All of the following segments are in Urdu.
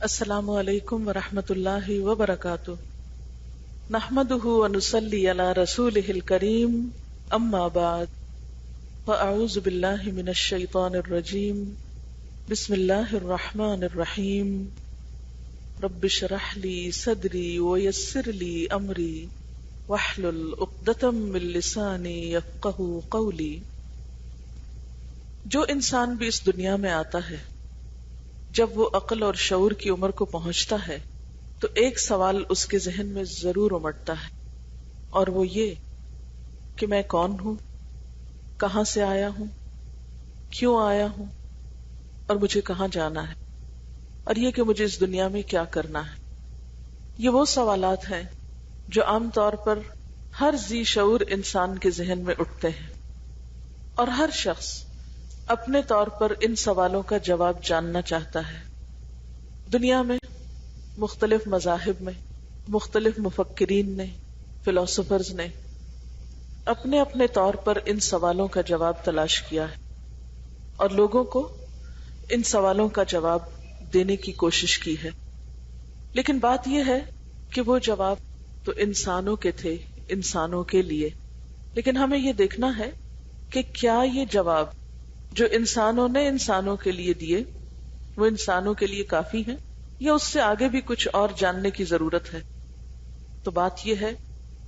السلام علیکم ورحمۃ اللہ وبرکاتہ نحمده ونصلی علی رسوله الکریم اما بعد فاعوذ باللہ من الشیطان الرجیم بسم اللہ الرحمن الرحیم رب اشرح لی صدری ویسر لی امری واحلل عقدۃ من لسانی یفقہوا قولی۔ جو انسان بھی اس دنیا میں آتا ہے، جب وہ عقل اور شعور کی عمر کو پہنچتا ہے تو ایک سوال اس کے ذہن میں ضرور امٹتا ہے، اور وہ یہ کہ میں کون ہوں، کہاں سے آیا ہوں، کیوں آیا ہوں، اور مجھے کہاں جانا ہے، اور یہ کہ مجھے اس دنیا میں کیا کرنا ہے۔ یہ وہ سوالات ہیں جو عام طور پر ہر ذی شعور انسان کے ذہن میں اٹھتے ہیں، اور ہر شخص اپنے طور پر ان سوالوں کا جواب جاننا چاہتا ہے۔ دنیا میں مختلف مذاہب میں مختلف مفکرین نے، فلاسفرز نے اپنے اپنے طور پر ان سوالوں کا جواب تلاش کیا ہے، اور لوگوں کو ان سوالوں کا جواب دینے کی کوشش کی ہے۔ لیکن بات یہ ہے کہ وہ جواب تو انسانوں کے تھے، انسانوں کے لیے، لیکن ہمیں یہ دیکھنا ہے کہ کیا یہ جواب جو انسانوں نے انسانوں کے لیے دیے وہ انسانوں کے لیے کافی ہیں، یا اس سے آگے بھی کچھ اور جاننے کی ضرورت ہے۔ تو بات یہ ہے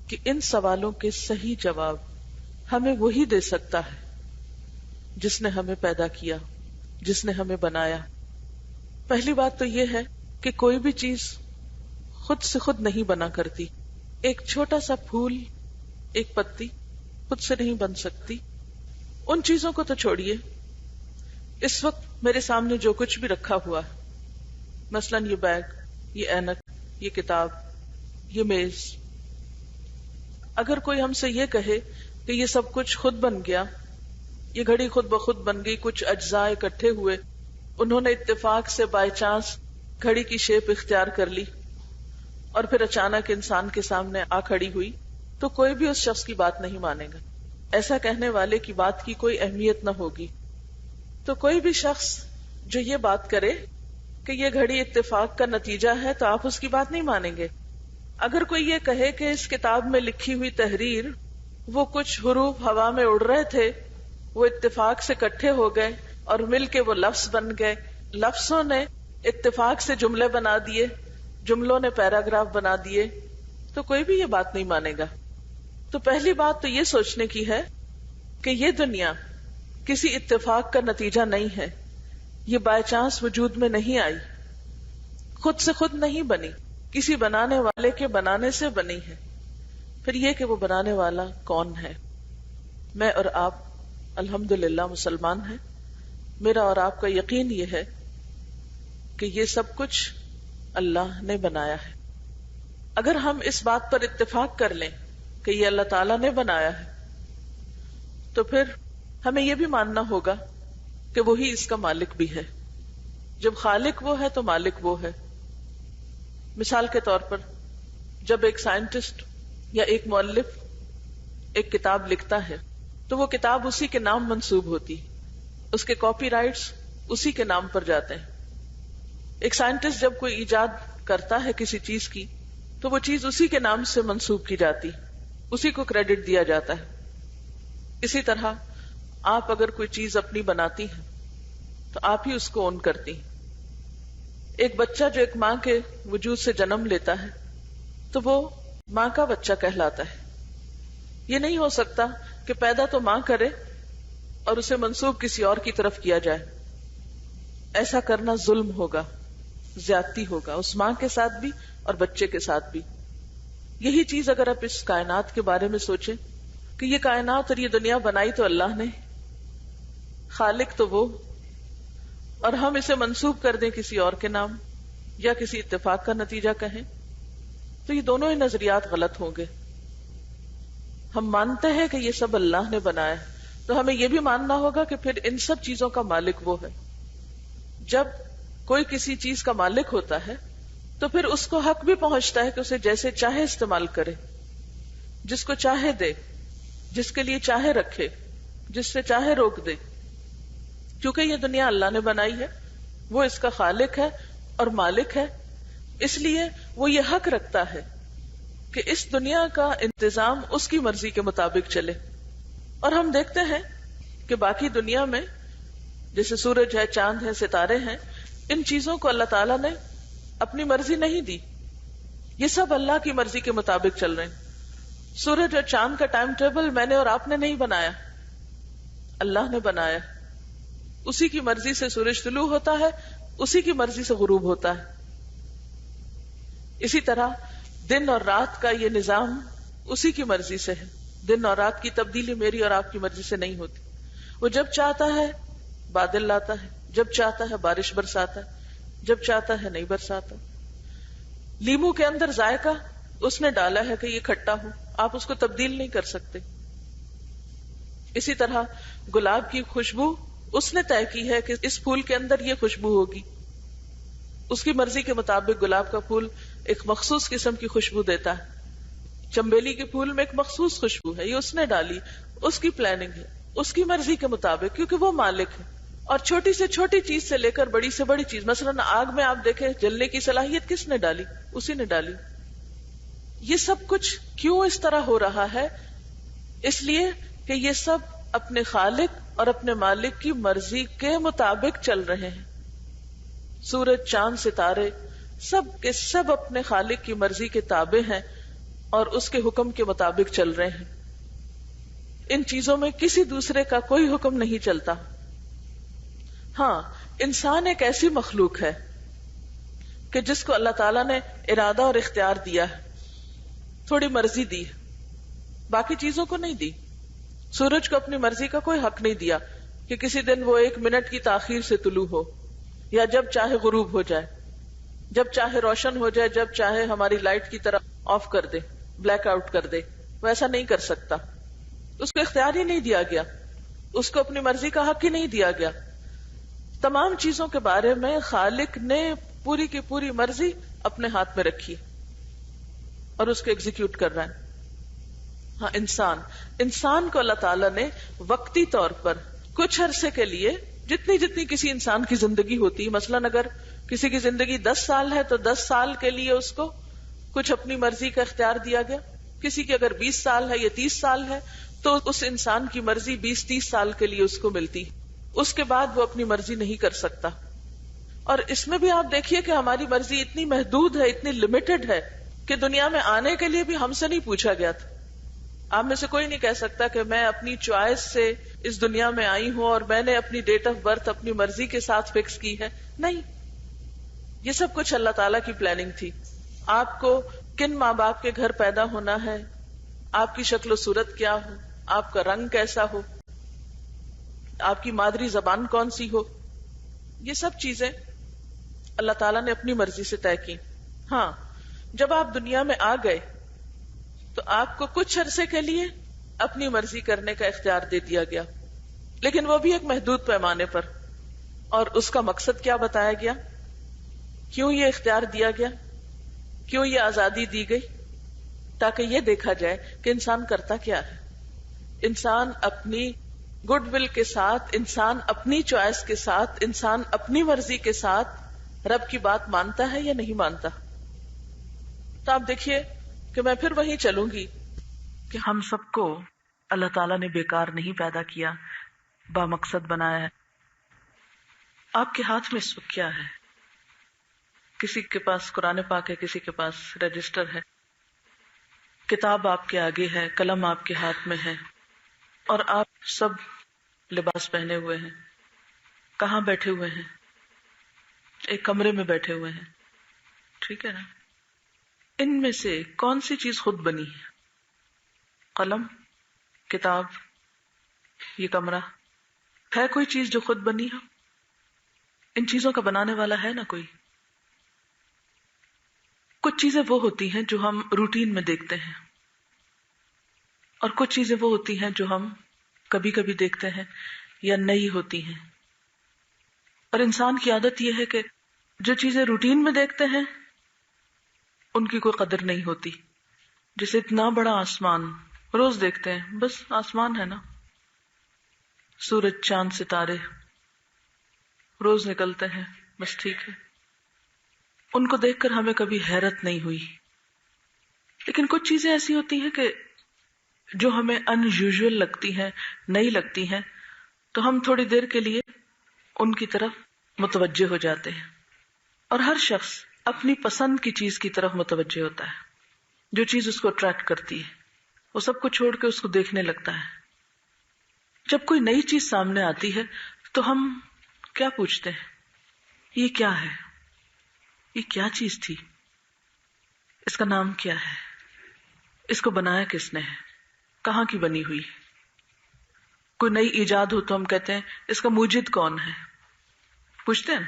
کہ ان سوالوں کے صحیح جواب ہمیں وہی دے سکتا ہے جس نے ہمیں پیدا کیا، جس نے ہمیں بنایا۔ پہلی بات تو یہ ہے کہ کوئی بھی چیز خود سے خود نہیں بنا کرتی۔ ایک چھوٹا سا پھول، ایک پتی خود سے نہیں بن سکتی۔ ان چیزوں کو تو چھوڑیے، اس وقت میرے سامنے جو کچھ بھی رکھا ہوا ہے، مثلاً یہ بیگ، یہ اینک، یہ کتاب، یہ میز، اگر کوئی ہم سے یہ کہے کہ یہ سب کچھ خود بن گیا، یہ گھڑی خود بخود بن گئی، کچھ اجزاء اکٹھے ہوئے، انہوں نے اتفاق سے بائی چانس گھڑی کی شیپ اختیار کر لی اور پھر اچانک انسان کے سامنے آ کھڑی ہوئی، تو کوئی بھی اس شخص کی بات نہیں مانے گا۔ ایسا کہنے والے کی بات کی کوئی اہمیت نہ ہوگی۔ تو کوئی بھی شخص جو یہ بات کرے کہ یہ گھڑی اتفاق کا نتیجہ ہے تو آپ اس کی بات نہیں مانیں گے۔ اگر کوئی یہ کہے کہ اس کتاب میں لکھی ہوئی تحریر، وہ کچھ حروف ہوا میں اڑ رہے تھے، وہ اتفاق سے اکٹھے ہو گئے اور مل کے وہ لفظ بن گئے، لفظوں نے اتفاق سے جملے بنا دیے، جملوں نے پیراگراف بنا دیے، تو کوئی بھی یہ بات نہیں مانے گا۔ تو پہلی بات تو یہ سوچنے کی ہے کہ یہ دنیا کسی اتفاق کا نتیجہ نہیں ہے، یہ بائی چانس وجود میں نہیں آئی، خود سے خود نہیں بنی، کسی بنانے والے کے بنانے سے بنی ہے۔ پھر یہ کہ وہ بنانے والا کون ہے؟ میں اور آپ الحمدللہ مسلمان ہیں۔ میرا اور آپ کا یقین یہ ہے کہ یہ سب کچھ اللہ نے بنایا ہے۔ اگر ہم اس بات پر اتفاق کر لیں کہ یہ اللہ تعالیٰ نے بنایا ہے، تو پھر ہمیں یہ بھی ماننا ہوگا کہ وہی اس کا مالک بھی ہے۔ جب خالق وہ ہے تو مالک وہ ہے۔ مثال کے طور پر جب ایک سائنٹسٹ یا ایک مؤلف ایک کتاب لکھتا ہے تو وہ کتاب اسی کے نام منسوب ہوتی، اس کے کاپی رائٹس اسی کے نام پر جاتے ہیں۔ ایک سائنٹسٹ جب کوئی ایجاد کرتا ہے کسی چیز کی تو وہ چیز اسی کے نام سے منسوب کی جاتی، اسی کو کریڈٹ دیا جاتا ہے۔ اسی طرح آپ اگر کوئی چیز اپنی بناتی ہیں تو آپ ہی اس کو اون کرتی ہیں۔ ایک بچہ جو ایک ماں کے وجود سے جنم لیتا ہے تو وہ ماں کا بچہ کہلاتا ہے۔ یہ نہیں ہو سکتا کہ پیدا تو ماں کرے اور اسے منسوب کسی اور کی طرف کیا جائے۔ ایسا کرنا ظلم ہوگا، زیادتی ہوگا، اس ماں کے ساتھ بھی اور بچے کے ساتھ بھی۔ یہی چیز اگر آپ اس کائنات کے بارے میں سوچیں کہ یہ کائنات اور یہ دنیا بنائی تو اللہ نے، خالق تو وہ، اور ہم اسے منسوب کر دیں کسی اور کے نام یا کسی اتفاق کا نتیجہ کہیں، تو یہ دونوں ہی نظریات غلط ہوں گے۔ ہم مانتے ہیں کہ یہ سب اللہ نے بنایا ہے، تو ہمیں یہ بھی ماننا ہوگا کہ پھر ان سب چیزوں کا مالک وہ ہے۔ جب کوئی کسی چیز کا مالک ہوتا ہے تو پھر اس کو حق بھی پہنچتا ہے کہ اسے جیسے چاہے استعمال کرے، جس کو چاہے دے، جس کے لیے چاہے رکھے، جس سے چاہے روک دے، کیونکہ یہ دنیا اللہ نے بنائی ہے، وہ اس کا خالق ہے، اور مالک ہے، اس لیے وہ یہ حق رکھتا ہے کہ اس دنیا کا انتظام اس کی مرضی کے مطابق چلے. اور ہم دیکھتے ہیں کہ باقی دنیا میں جیسے سورج ہے، چاند ہے، ستارے ہیں، ان چیزوں کو اللہ تعالیٰ نے اپنی مرضی نہیں دی، یہ سب اللہ کی مرضی کے مطابق چل رہے ہیں. سورج اور چاند کا ٹائم ٹیبل میں نے اور آپ نے نہیں بنایا، اللہ نے بنایا. اسی کی مرضی سے سورج طلوع ہوتا ہے، اسی کی مرضی سے غروب ہوتا ہے. اسی طرح دن اور رات کا یہ نظام اسی کی مرضی سے ہے. دن اور رات کی تبدیلی میری اور آپ کی مرضی سے نہیں ہوتی. وہ جب چاہتا ہے بادل لاتا ہے، جب چاہتا ہے بارش برساتا ہے، جب چاہتا ہے نہیں برساتا. لیمو کے اندر ذائقہ اس نے ڈالا ہے کہ یہ کھٹا ہو، آپ اس کو تبدیل نہیں کر سکتے. اسی طرح گلاب کی خوشبو اس نے طے کی ہے کہ اس پھول کے اندر یہ خوشبو ہوگی. اس کی مرضی کے مطابق گلاب کا پھول ایک مخصوص قسم کی خوشبو دیتا ہے. چنبیلی کے پھول میں ایک مخصوص خوشبو ہے، یہ اس نے ڈالی، اس کی پلاننگ ہے، اس کی مرضی کے مطابق، کیونکہ وہ مالک ہے. اور چھوٹی سے چھوٹی چیز سے لے کر بڑی سے بڑی چیز، مثلا آگ میں آپ دیکھیں جلنے کی صلاحیت کس نے ڈالی؟ اسی نے ڈالی. یہ سب کچھ کیوں اس طرح ہو رہا ہے؟ اس لیے کہ یہ سب اپنے خالق اور اپنے مالک کی مرضی کے مطابق چل رہے ہیں. سورج، چاند، ستارے سب کے سب اپنے خالق کی مرضی کے تابع ہیں اور اس کے حکم کے مطابق چل رہے ہیں. ان چیزوں میں کسی دوسرے کا کوئی حکم نہیں چلتا. ہاں، انسان ایک ایسی مخلوق ہے کہ جس کو اللہ تعالیٰ نے ارادہ اور اختیار دیا ہے، تھوڑی مرضی دی ہے، باقی چیزوں کو نہیں دی. سورج کو اپنی مرضی کا کوئی حق نہیں دیا کہ کسی دن وہ 1 منٹ کی تاخیر سے طلوع ہو، یا جب چاہے غروب ہو جائے، جب چاہے روشن ہو جائے، جب چاہے ہماری لائٹ کی طرح آف کر دے، بلیک آؤٹ کر دے. وہ ایسا نہیں کر سکتا، اس کو اختیار ہی نہیں دیا گیا، اس کو اپنی مرضی کا حق ہی نہیں دیا گیا. تمام چیزوں کے بارے میں خالق نے پوری کی پوری مرضی اپنے ہاتھ میں رکھی اور اس کو ایگزیکیوٹ کر رہا ہے. ہاں، انسان کو اللہ تعالیٰ نے وقتی طور پر کچھ عرصے کے لیے جتنی کسی انسان کی زندگی ہوتی ہے، مثلاً اگر کسی کی زندگی 10 سال ہے تو 10 سال کے لیے اس کو کچھ اپنی مرضی کا اختیار دیا گیا. کسی کی اگر 20 سال ہے یا 30 سال ہے تو اس انسان کی مرضی 20-30 سال کے لیے اس کو ملتی، اس کے بعد وہ اپنی مرضی نہیں کر سکتا. اور اس میں بھی آپ دیکھیے کہ ہماری مرضی اتنی محدود ہے، اتنی لمیٹڈ ہے کہ دنیا میں آنے کے لیے بھی ہم سے نہیں پوچھا گیا تھا. آپ میں سے کوئی نہیں کہہ سکتا کہ میں اپنی چوائس سے اس دنیا میں آئی ہوں اور میں نے اپنی ڈیٹ آف برتھ اپنی مرضی کے ساتھ فکس کی ہے. نہیں، یہ سب کچھ اللہ تعالیٰ کی پلاننگ تھی. آپ کو کن ماں باپ کے گھر پیدا ہونا ہے، آپ کی شکل و صورت کیا ہو، آپ کا رنگ کیسا ہو، آپ کی مادری زبان کون سی ہو، یہ سب چیزیں اللہ تعالیٰ نے اپنی مرضی سے طے کی. ہاں، جب آپ دنیا میں آ گئے تو آپ کو کچھ عرصے کے لیے اپنی مرضی کرنے کا اختیار دے دیا گیا، لیکن وہ بھی ایک محدود پیمانے پر. اور اس کا مقصد کیا بتایا گیا؟ کیوں یہ اختیار دیا گیا؟ کیوں یہ آزادی دی گئی؟ تاکہ یہ دیکھا جائے کہ انسان کرتا کیا ہے. انسان اپنی گڈ ول کے ساتھ، انسان اپنی چوائس کے ساتھ، انسان اپنی مرضی کے ساتھ رب کی بات مانتا ہے یا نہیں مانتا. تو آپ دیکھیے کہ میں پھر وہیں چلوں گی کہ ہم سب کو اللہ تعالیٰ نے بیکار نہیں پیدا کیا، با مقصد بنایا ہے. آپ کے ہاتھ میں اس وقت کیا ہے؟ کسی کے پاس قرآن پاک ہے، کسی کے پاس رجسٹر ہے، کتاب آپ کے آگے ہے، قلم آپ کے ہاتھ میں ہے، اور آپ سب لباس پہنے ہوئے ہیں. کہاں بیٹھے ہوئے ہیں؟ ایک کمرے میں بیٹھے ہوئے ہیں، ٹھیک ہے نا؟ ان میں سے کون سی چیز خود بنی ہے؟ قلم، کتاب، یہ کمرہ؟ ہے کوئی چیز جو خود بنی ہو؟ ان چیزوں کا بنانے والا ہے نا کوئی؟ کچھ چیزیں وہ ہوتی ہیں جو ہم روٹین میں دیکھتے ہیں، اور کچھ چیزیں وہ ہوتی ہیں جو ہم کبھی کبھی دیکھتے ہیں یا نئی ہوتی ہیں. اور انسان کی عادت یہ ہے کہ جو چیزیں روٹین میں دیکھتے ہیں ان کی کوئی قدر نہیں ہوتی. جیسے اتنا بڑا آسمان روز دیکھتے ہیں، بس آسمان ہے نا، سورج، چاند، ستارے روز نکلتے ہیں، بس ٹھیک ہے. ان کو دیکھ کر ہمیں کبھی حیرت نہیں ہوئی. لیکن کچھ چیزیں ایسی ہوتی ہیں کہ جو ہمیں ان یوزول لگتی ہیں، نئی لگتی ہیں، تو ہم تھوڑی دیر کے لیے ان کی طرف متوجہ ہو جاتے ہیں. اور ہر شخص اپنی پسند کی چیز کی طرف متوجہ ہوتا ہے. جو چیز اس کو اٹریکٹ کرتی ہے وہ سب کو چھوڑ کے اس کو دیکھنے لگتا ہے. جب کوئی نئی چیز سامنے آتی ہے تو ہم کیا پوچھتے ہیں؟ یہ کیا ہے؟ یہ کیا چیز تھی؟ اس کا نام کیا ہے؟ اس کو بنایا کس نے ہے؟ کہاں کی بنی ہوئی؟ کوئی نئی ایجاد ہو تو ہم کہتے ہیں اس کا موجد کون ہے؟ پوچھتے ہیں.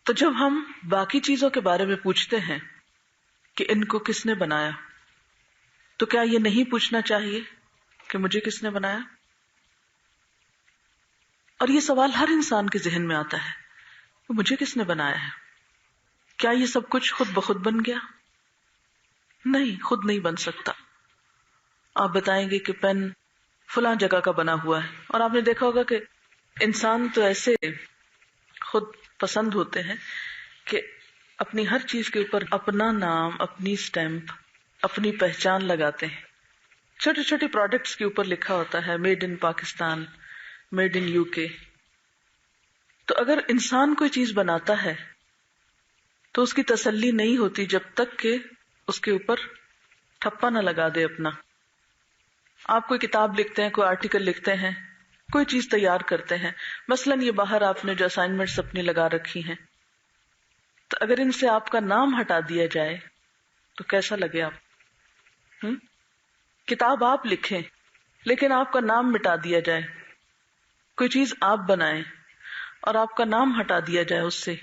تو جب ہم باقی چیزوں کے بارے میں پوچھتے ہیں کہ ان کو کس نے بنایا، تو کیا یہ نہیں پوچھنا چاہیے کہ مجھے کس نے بنایا؟ اور یہ سوال ہر انسان کے ذہن میں آتا ہے کہ مجھے کس نے بنایا ہے؟ کیا یہ سب کچھ خود بخود بن گیا؟ نہیں، خود نہیں بن سکتا. آپ بتائیں گے کہ پین فلاں جگہ کا بنا ہوا ہے، اور آپ نے دیکھا ہوگا کہ انسان تو ایسے خود پسند ہوتے ہیں کہ اپنی ہر چیز کے اوپر اپنا نام، اپنی سٹیمپ، اپنی پہچان لگاتے ہیں. چھوٹے چھوٹے پروڈکٹس کے اوپر لکھا ہوتا ہے made in Pakistan, made in UK. تو اگر انسان کوئی چیز بناتا ہے تو اس کی تسلی نہیں ہوتی جب تک کہ اس کے اوپر ٹھپا نہ لگا دے اپنا. آپ کوئی کتاب لکھتے ہیں، کوئی آرٹیکل لکھتے ہیں، کوئی چیز تیار کرتے ہیں، مثلاً یہ باہر آپ نے جو اسائنمنٹس اپنی لگا رکھی ہیں، تو اگر ان سے آپ کا نام ہٹا دیا جائے تو کیسا لگے آپ؟ کتاب آپ لکھیں لیکن آپ کا نام مٹا دیا جائے، کوئی چیز آپ بنائیں اور آپ کا نام ہٹا دیا جائے اس سے،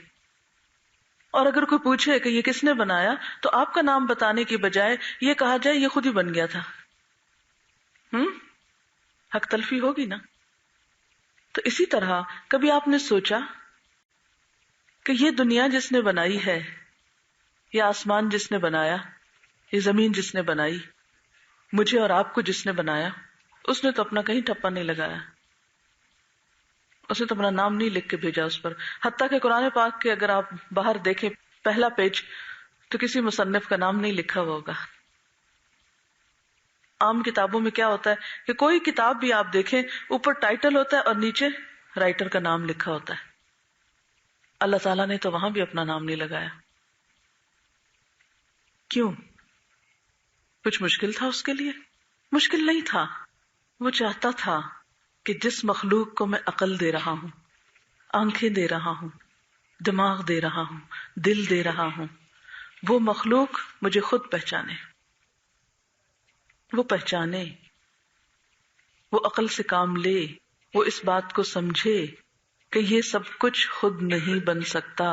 اور اگر کوئی پوچھے کہ یہ کس نے بنایا تو آپ کا نام بتانے کی بجائے یہ کہا جائے یہ خود ہی بن گیا تھا، حق تلفی ہوگی نا. تو اسی طرح کبھی آپ نے سوچا کہ یہ دنیا جس نے بنائی ہے، یہ آسمان جس نے بنایا، یہ زمین جس نے بنائی، مجھے اور آپ کو جس نے بنایا، اس نے تو اپنا کہیں ٹھپا نہیں لگایا، اس نے تو اپنا نام نہیں لکھ کے بھیجا اس پر. حتیٰ کہ قرآن پاک کے اگر آپ باہر دیکھیں پہلا پیج تو کسی مصنف کا نام نہیں لکھا ہوا ہوگا. عام کتابوں میں کیا ہوتا ہے کہ کوئی کتاب بھی آپ دیکھیں اوپر ٹائٹل ہوتا ہے اور نیچے رائٹر کا نام لکھا ہوتا ہے. اللہ تعالیٰ نے تو وہاں بھی اپنا نام نہیں لگایا. کیوں؟ کچھ مشکل تھا اس کے لیے؟ مشکل نہیں تھا. وہ چاہتا تھا کہ جس مخلوق کو میں عقل دے رہا ہوں، آنکھیں دے رہا ہوں، دماغ دے رہا ہوں، دل دے رہا ہوں، وہ مخلوق مجھے خود پہچانے، وہ پہچانے، وہ عقل سے کام لے، وہ اس بات کو سمجھے کہ یہ سب کچھ خود نہیں بن سکتا.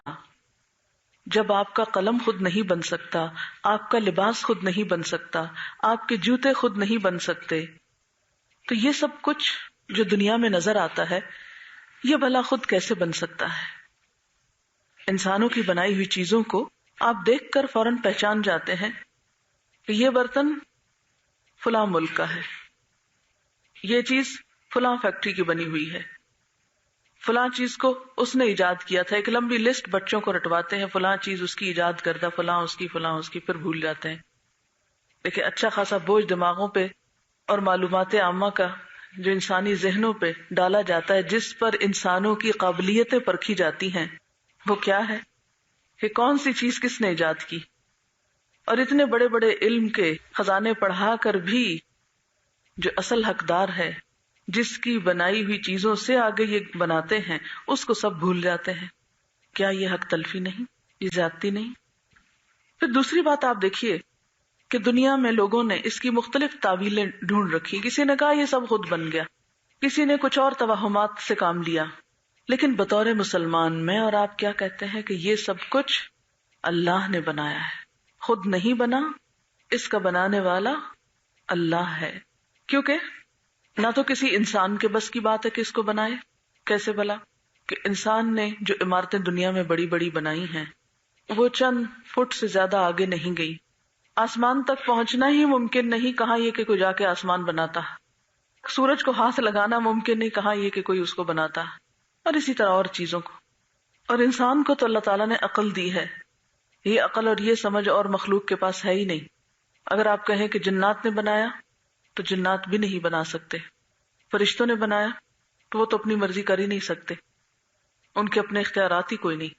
جب آپ کا قلم خود نہیں بن سکتا، آپ کا لباس خود نہیں بن سکتا، آپ کے جوتے خود نہیں بن سکتے، تو یہ سب کچھ جو دنیا میں نظر آتا ہے یہ بھلا خود کیسے بن سکتا ہے؟ انسانوں کی بنائی ہوئی چیزوں کو آپ دیکھ کر فوراً پہچان جاتے ہیں کہ یہ برتن فلاں ملک کا ہے، یہ چیز فلاں فیکٹری کی بنی ہوئی ہے، فلاں چیز کو اس نے ایجاد کیا تھا. ایک لمبی لسٹ بچوں کو رٹواتے ہیں، فلاں چیز اس کی ایجاد کردہ، فلاں اس کی، فلاں اس کی، پھر بھول جاتے ہیں. لیکن اچھا خاصا بوجھ دماغوں پہ اور معلومات عامہ کا جو انسانی ذہنوں پہ ڈالا جاتا ہے، جس پر انسانوں کی قابلیتیں پرکھی جاتی ہیں، وہ کیا ہے کہ کون سی چیز کس نے ایجاد کی. اور اتنے بڑے بڑے علم کے خزانے پڑھا کر بھی جو اصل حقدار ہے، جس کی بنائی ہوئی چیزوں سے آگے یہ بناتے ہیں، اس کو سب بھول جاتے ہیں. کیا یہ حق تلفی نہیں؟ یہ زیادتی نہیں؟ پھر دوسری بات آپ دیکھیے کہ دنیا میں لوگوں نے اس کی مختلف تعویلیں ڈھونڈ رکھی. کسی نے کہا یہ سب خود بن گیا، کسی نے کچھ اور توہمات سے کام لیا. لیکن بطور مسلمان میں اور آپ کیا کہتے ہیں کہ یہ سب کچھ اللہ نے بنایا ہے، خود نہیں بنا. اس کا بنانے والا اللہ ہے. کیونکہ نہ تو کسی انسان کے بس کی بات ہے کہ اس کو بنائے. کیسے بھلا؟ کہ انسان نے جو عمارتیں دنیا میں بڑی بڑی بنائی ہیں وہ چند فٹ سے زیادہ آگے نہیں گئی. آسمان تک پہنچنا ہی ممکن نہیں، کہاں یہ کہ کوئی جا کے آسمان بناتا. سورج کو ہاتھ لگانا ممکن نہیں، کہاں یہ کہ کوئی اس کو بناتا. اور اسی طرح اور چیزوں کو. اور انسان کو تو اللہ تعالیٰ نے عقل دی ہے، یہ عقل اور یہ سمجھ اور مخلوق کے پاس ہے ہی نہیں. اگر آپ کہیں کہ جنات نے بنایا تو جنات بھی نہیں بنا سکتے، فرشتوں نے بنایا تو وہ تو اپنی مرضی کر ہی نہیں سکتے، ان کے اپنے اختیارات ہی کوئی نہیں.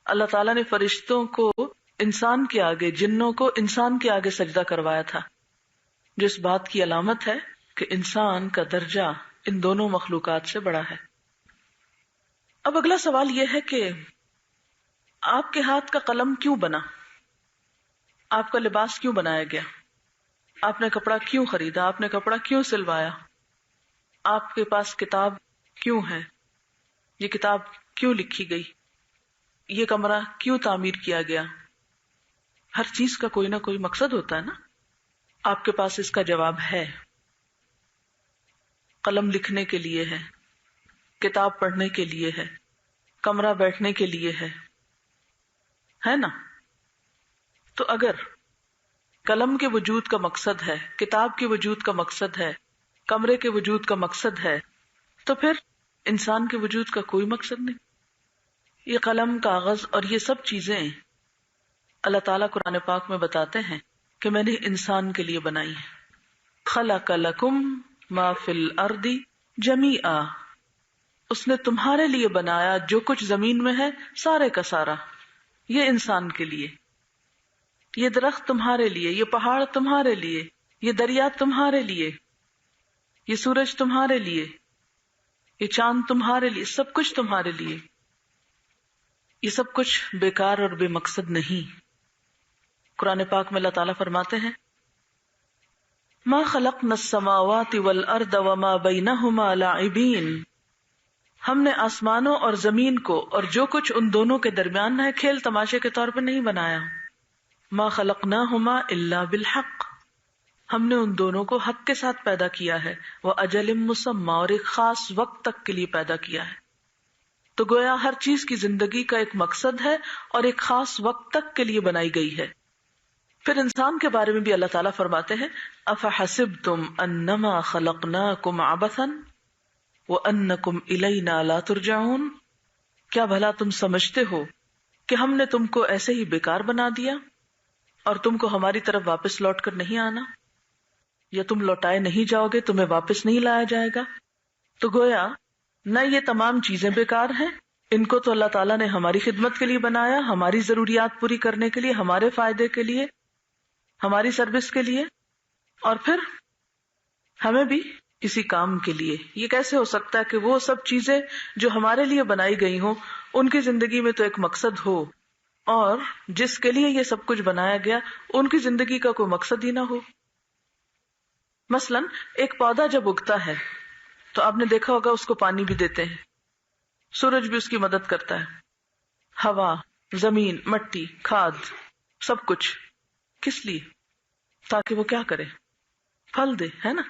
اللہ تعالیٰ نے فرشتوں کو انسان کے آگے، جنوں کو انسان کے آگے سجدہ کروایا تھا، جو اس بات کی علامت ہے کہ انسان کا درجہ ان دونوں مخلوقات سے بڑا ہے. اب اگلا سوال یہ ہے کہ آپ کے ہاتھ کا قلم کیوں بنا؟ آپ کا لباس کیوں بنایا گیا؟ آپ نے کپڑا کیوں خریدا؟ آپ نے کپڑا کیوں سلوایا؟ آپ کے پاس کتاب کیوں ہے؟ یہ کتاب کیوں لکھی گئی؟ یہ کمرہ کیوں تعمیر کیا گیا؟ ہر چیز کا کوئی نہ کوئی مقصد ہوتا ہے نا. آپ کے پاس اس کا جواب ہے. قلم لکھنے کے لیے ہے، کتاب پڑھنے کے لیے ہے، کمرہ بیٹھنے کے لیے ہے نا. تو اگر قلم کے وجود کا مقصد ہے، کتاب کے وجود کا مقصد ہے، کمرے کے وجود کا مقصد ہے، تو پھر انسان کے وجود کا کوئی مقصد نہیں. یہ قلم، کاغذ اور یہ سب چیزیں اللہ تعالیٰ قرآن پاک میں بتاتے ہیں کہ میں نے انسان کے لیے بنائی ہے. خلق لکم ما فی الارض جمیعا، اس نے تمہارے لیے بنایا جو کچھ زمین میں ہے سارے کا سارا. یہ انسان کے لیے، یہ درخت تمہارے لیے، یہ پہاڑ تمہارے لیے، یہ دریا تمہارے لیے، یہ سورج تمہارے لیے، یہ چاند تمہارے لیے، سب کچھ تمہارے لیے. یہ سب کچھ بیکار اور بے مقصد نہیں. قرآن پاک میں اللہ تعالیٰ فرماتے ہیں ما خلقنا السماوات والارض وما بینہما لاعبین، ہم نے آسمانوں اور زمین کو اور جو کچھ ان دونوں کے درمیان ہے کھیل تماشے کے طور پر نہیں بنایا. ما خلقناہما الا بالحق، ہم نے ان دونوں کو حق کے ساتھ پیدا کیا ہے. وَأَجَلٍ مُّسَمًّى، اور ایک خاص وقت تک کے لیے پیدا کیا ہے. تو گویا ہر چیز کی زندگی کا ایک مقصد ہے اور ایک خاص وقت تک کے لیے بنائی گئی ہے. پھر انسان کے بارے میں بھی اللہ تعالیٰ فرماتے ہیں أَفَحَسِبْتُمْ أَنَّمَا خَلَقْنَاكُمْ عَبَثًا وَأَنَّكُمْ إِلَيْنَا لَا تُرْجَعُونَ، کیا بھلا تم سمجھتے ہو کہ ہم نے تم کو ایسے ہی بیکار بنا دیا اور تم کو ہماری طرف واپس لوٹ کر نہیں آنا، یا تم لوٹائے نہیں جاؤ گے، تمہیں واپس نہیں لایا جائے گا. تو گویا نہ یہ تمام چیزیں بیکار ہیں، ان کو تو اللہ تعالیٰ نے ہماری خدمت کے لیے بنایا، ہماری ضروریات پوری کرنے کے لیے، ہمارے فائدے کے لیے، ہماری سروس کے لیے، اور پھر ہمیں بھی کسی کام کے لیے. یہ کیسے ہو سکتا ہے کہ وہ سب چیزیں جو ہمارے لیے بنائی گئی ہوں ان کی زندگی میں تو ایک مقصد ہو، اور جس کے لیے یہ سب کچھ بنایا گیا ان کی زندگی کا کوئی مقصد ہی نہ ہو. مثلا ایک پودا جب اگتا ہے تو آپ نے دیکھا ہوگا اس کو پانی بھی دیتے ہیں، سورج بھی اس کی مدد کرتا ہے، ہوا، زمین، مٹی، کھاد، سب کچھ. کس لیے؟ تاکہ وہ کیا کرے؟ پھل دے، ہے نا.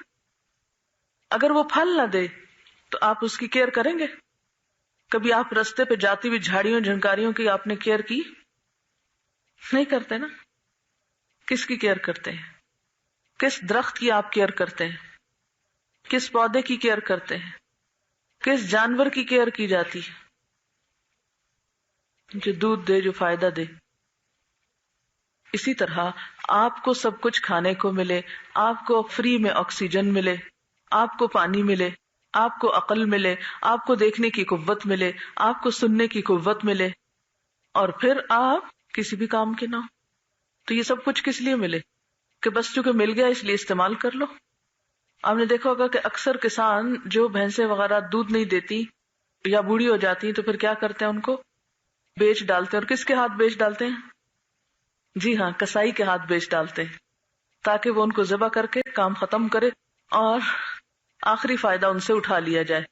اگر وہ پھل نہ دے تو آپ اس کی کیئر کریں گے؟ کبھی آپ رستے پہ جاتی ہوئی جھاڑیوں جھنکاریوں کی آپ نے کیئر کی؟ نہیں کرتے نا. کس کی کیئر کرتے ہیں؟ کس درخت کی آپ کیئر کرتے ہیں؟ کس پودے کی کیئر کرتے ہیں؟ کس جانور کی کیئر کی جاتی ہے؟ جو دودھ دے، جو فائدہ دے. اسی طرح آپ کو سب کچھ کھانے کو ملے، آپ کو فری میں آکسیجن ملے، آپ کو پانی ملے، آپ کو عقل ملے، آپ کو دیکھنے کی قوت ملے، آپ کو سننے کی قوت ملے، اور پھر آپ کسی بھی کام کے نہ ہو. تو یہ سب کچھ کس لیے ملے؟ کہ بس چونکہ مل گیا اس لیے استعمال کر لو. آپ نے دیکھا ہوگا کہ اکثر کسان جو بھینسیں وغیرہ دودھ نہیں دیتی یا بوڑھی ہو جاتی ہیں تو پھر کیا کرتے ہیں؟ ان کو بیچ ڈالتے ہیں. اور کس کے ہاتھ بیچ ڈالتے ہیں؟ جی ہاں، کسائی کے ہاتھ بیچ ڈالتے ہیں، تاکہ وہ ان کو ذبح کر کے کام ختم کرے اور آخری فائدہ ان سے اٹھا لیا جائے.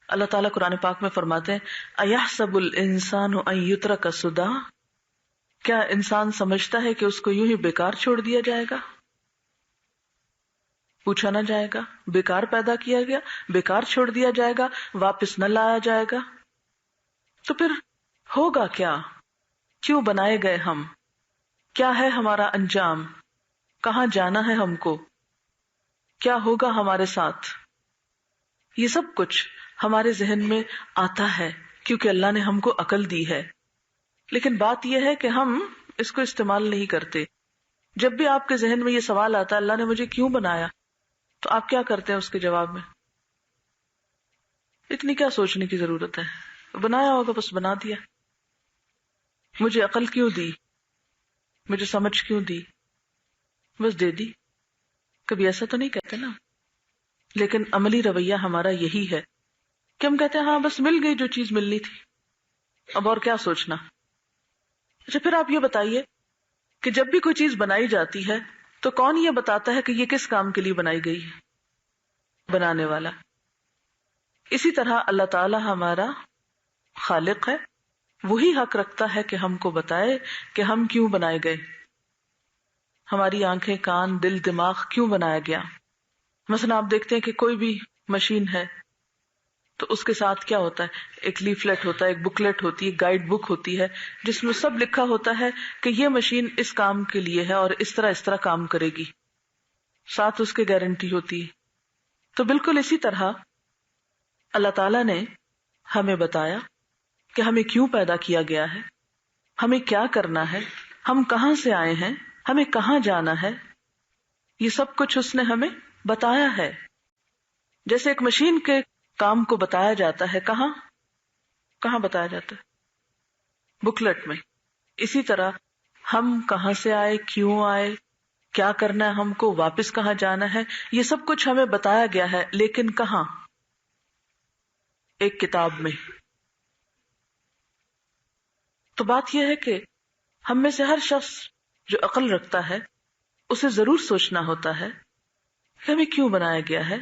اللہ تعالیٰ قرآن پاک میں فرماتے ہیں اَيَحْسَبُ الْإِنسَانُ أَن يُتْرَكَ سُدًى، کیا انسان سمجھتا ہے کہ اس کو یوں ہی بیکار چھوڑ دیا جائے گا، پوچھا نہ جائے گا، بیکار پیدا کیا گیا، بیکار چھوڑ دیا جائے گا، واپس نہ لایا جائے گا؟ تو پھر ہوگا کیا؟ کیوں بنائے گئے ہم؟ کیا ہے ہمارا انجام؟ کہاں جانا ہے ہم کو؟ کیا ہوگا ہمارے ساتھ؟ یہ سب کچھ ہمارے ذہن میں آتا ہے کیونکہ اللہ نے ہم کو عقل دی ہے. لیکن بات یہ ہے کہ ہم اس کو استعمال نہیں کرتے. جب بھی آپ کے ذہن میں یہ سوال آتا ہے اللہ نے مجھے کیوں بنایا، تو آپ کیا کرتے ہیں اس کے جواب میں؟ اتنی کیا سوچنے کی ضرورت ہے، بنایا ہوگا بس بنا دیا. مجھے عقل کیوں دی، مجھے سمجھ کیوں دی، بس دے دی. کبھی ایسا تو نہیں کہتے نا. لیکن عملی رویہ ہمارا یہی ہے کہ ہم کہتے ہیں ہاں بس مل گئی جو چیز ملنی تھی، اب اور کیا سوچنا. اچھا پھر آپ یہ بتائیے کہ جب بھی کوئی چیز بنائی جاتی ہے تو کون یہ بتاتا ہے کہ یہ کس کام کے لیے بنائی گئی ہے؟ بنانے والا. اسی طرح اللہ تعالی ہمارا خالق ہے، وہی حق رکھتا ہے کہ ہم کو بتائے کہ ہم کیوں بنائے گئے، ہماری آنکھیں، کان، دل، دماغ کیوں بنایا گیا. مثلا آپ دیکھتے ہیں کہ کوئی بھی مشین ہے تو اس کے ساتھ کیا ہوتا ہے، ایک لیفلیٹ ہوتا ہے، ایک بکلیٹ ہوتی ہے، گائیڈ بک ہوتی ہے جس میں سب لکھا ہوتا ہے کہ یہ مشین اس کام کے لیے ہے اور اس طرح کام کرے گی، ساتھ اس کی گارنٹی ہوتی ہے. تو بالکل اسی طرح اللہ تعالیٰ نے ہمیں بتایا کہ ہمیں کیوں پیدا کیا گیا ہے، ہمیں کیا کرنا ہے، ہم کہاں سے آئے ہیں، ہمیں کہاں جانا ہے. یہ سب کچھ اس نے ہمیں بتایا ہے. جیسے ایک مشین کے کام کو بتایا جاتا ہے، کہاں بتایا جاتا ہے؟ بکلٹ میں. اسی طرح ہم کہاں سے آئے، کیوں آئے، کیا کرنا ہے ہم کو، واپس کہاں جانا ہے، یہ سب کچھ ہمیں بتایا گیا ہے. لیکن کہاں؟ ایک کتاب میں. تو بات یہ ہے کہ ہم میں سے ہر شخص جو عقل رکھتا ہے اسے ضرور سوچنا ہوتا ہے کہ ہمیں کیوں بنایا گیا ہے،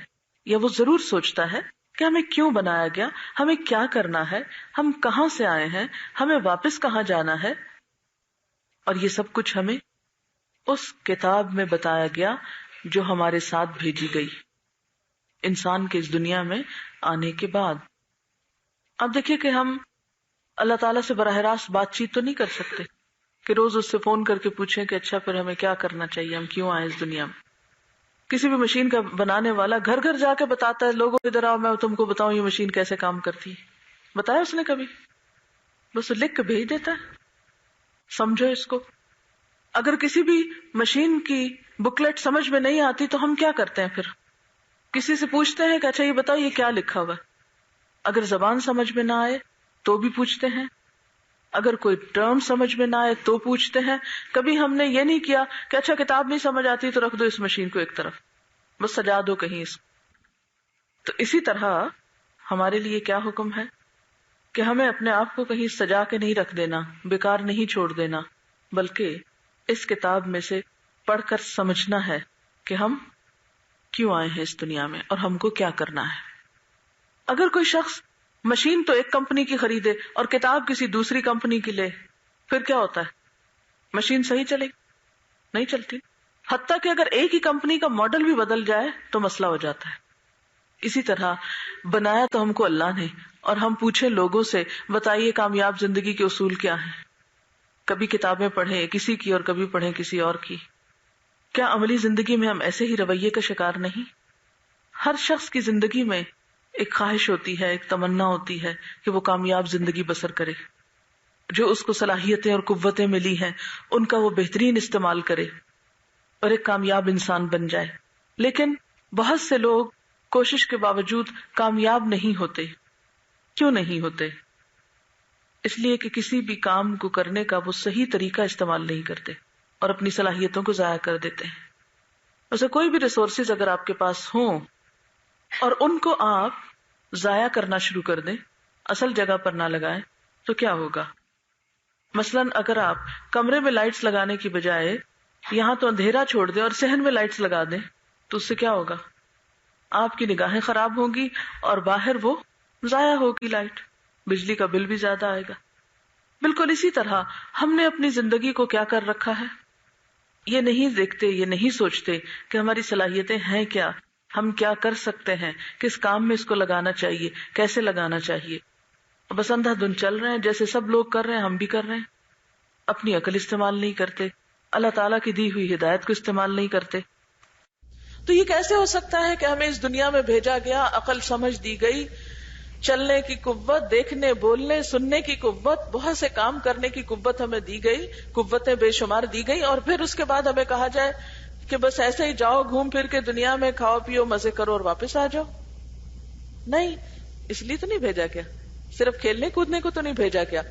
یا وہ ضرور سوچتا ہے کہ ہمیں کیوں بنایا گیا، ہمیں کیا کرنا ہے، ہم کہاں سے آئے ہیں، ہمیں واپس کہاں جانا ہے. اور یہ سب کچھ ہمیں اس کتاب میں بتایا گیا جو ہمارے ساتھ بھیجی گئی انسان کے اس دنیا میں آنے کے بعد. اب دیکھیے کہ ہم اللہ تعالیٰ سے براہ راست بات چیت تو نہیں کر سکتے کہ روز اس سے فون کر کے پوچھیں کہ اچھا پھر ہمیں کیا کرنا چاہیے، ہم کیوں آئے اس دنیا میں. کسی بھی مشین کا بنانے والا گھر گھر جا کے بتاتا ہے لوگوں ادھر آؤ میں تم کو بتاؤں یہ مشین کیسے کام کرتی ہے. بتایا اس نے کبھی؟ بس لکھ کے بھیج دیتا ہے، سمجھو اس کو. اگر کسی بھی مشین کی بکلیٹ سمجھ میں نہیں آتی تو ہم کیا کرتے ہیں؟ پھر کسی سے پوچھتے ہیں کہ اچھا یہ بتاؤ یہ کیا لکھا ہوا ہے. اگر زبان سمجھ میں نہ آئے تو بھی پوچھتے ہیں، اگر کوئی ٹرم سمجھ میں نہ آئے تو پوچھتے ہیں. کبھی ہم نے یہ نہیں کیا کہ اچھا کتاب نہیں سمجھ آتی تو رکھ دو اس مشین کو ایک طرف، بس سجا دو کہیں اس کو. تو اسی طرح ہمارے لیے کیا حکم ہے کہ ہمیں اپنے آپ کو کہیں سجا کے نہیں رکھ دینا، بیکار نہیں چھوڑ دینا، بلکہ اس کتاب میں سے پڑھ کر سمجھنا ہے کہ ہم کیوں آئے ہیں اس دنیا میں اور ہم کو کیا کرنا ہے. اگر کوئی شخص مشین تو ایک کمپنی کی خریدے اور کتاب کسی دوسری کمپنی کی لے، پھر کیا ہوتا ہے؟ مشین صحیح چلے گی؟ نہیں چلتی. حتیٰ کہ اگر ایک ہی کمپنی کا ماڈل بھی بدل جائے تو مسئلہ ہو جاتا ہے. اسی طرح بنایا تو ہم کو اللہ نے، اور ہم پوچھیں لوگوں سے بتائیے کامیاب زندگی کے اصول کیا ہیں. کبھی کتابیں پڑھیں کسی کی اور کبھی پڑھیں کسی اور کی. کیا عملی زندگی میں ہم ایسے ہی رویے کا شکار نہیں؟ ہر شخص کی زندگی میں ایک خواہش ہوتی ہے، ایک تمنا ہوتی ہے کہ وہ کامیاب زندگی بسر کرے، جو اس کو صلاحیتیں اور قوتیں ملی ہیں ان کا وہ بہترین استعمال کرے اور ایک کامیاب انسان بن جائے. لیکن بہت سے لوگ کوشش کے باوجود کامیاب نہیں ہوتے. کیوں نہیں ہوتے؟ اس لیے کہ کسی بھی کام کو کرنے کا وہ صحیح طریقہ استعمال نہیں کرتے اور اپنی صلاحیتوں کو ضائع کر دیتے ہیں. ویسے کوئی بھی ریسورسز اگر آپ کے پاس ہوں اور ان کو آپ ضائع کرنا شروع کر دیں، اصل جگہ پر نہ لگائیں، تو کیا ہوگا؟ مثلاً اگر آپ کمرے میں لائٹس لگانے کی بجائے یہاں تو اندھیرا چھوڑ دیں اور صحن میں لائٹس لگا دیں تو اس سے کیا ہوگا؟ آپ کی نگاہیں خراب ہوں گی اور باہر وہ ضائع ہوگی لائٹ، بجلی کا بل بھی زیادہ آئے گا. بالکل اسی طرح ہم نے اپنی زندگی کو کیا کر رکھا ہے، یہ نہیں دیکھتے، یہ نہیں سوچتے کہ ہماری صلاحیتیں ہیں کیا، ہم کیا کر سکتے ہیں، کس کام میں اس کو لگانا چاہیے، کیسے لگانا چاہیے. بس اندھا دھند چل رہے ہیں، جیسے سب لوگ کر رہے ہیں ہم بھی کر رہے ہیں. اپنی عقل استعمال نہیں کرتے، اللہ تعالیٰ کی دی ہوئی ہدایت کو استعمال نہیں کرتے. تو یہ کیسے ہو سکتا ہے کہ ہمیں اس دنیا میں بھیجا گیا، عقل سمجھ دی گئی، چلنے کی قوت، دیکھنے بولنے سننے کی قوت، بہت سے کام کرنے کی قوت ہمیں دی گئی، قوتیں بے شمار دی گئی، اور پھر اس کے بعد ہمیں کہا جائے کہ بس ایسے ہی جاؤ گھوم پھر کے دنیا میں کھاؤ پیو مزے کرو اور واپس آ جاؤ. نہیں، اس لیے تو نہیں بھیجا کیا، صرف کھیلنے کودنے کو تو نہیں بھیجا کیا.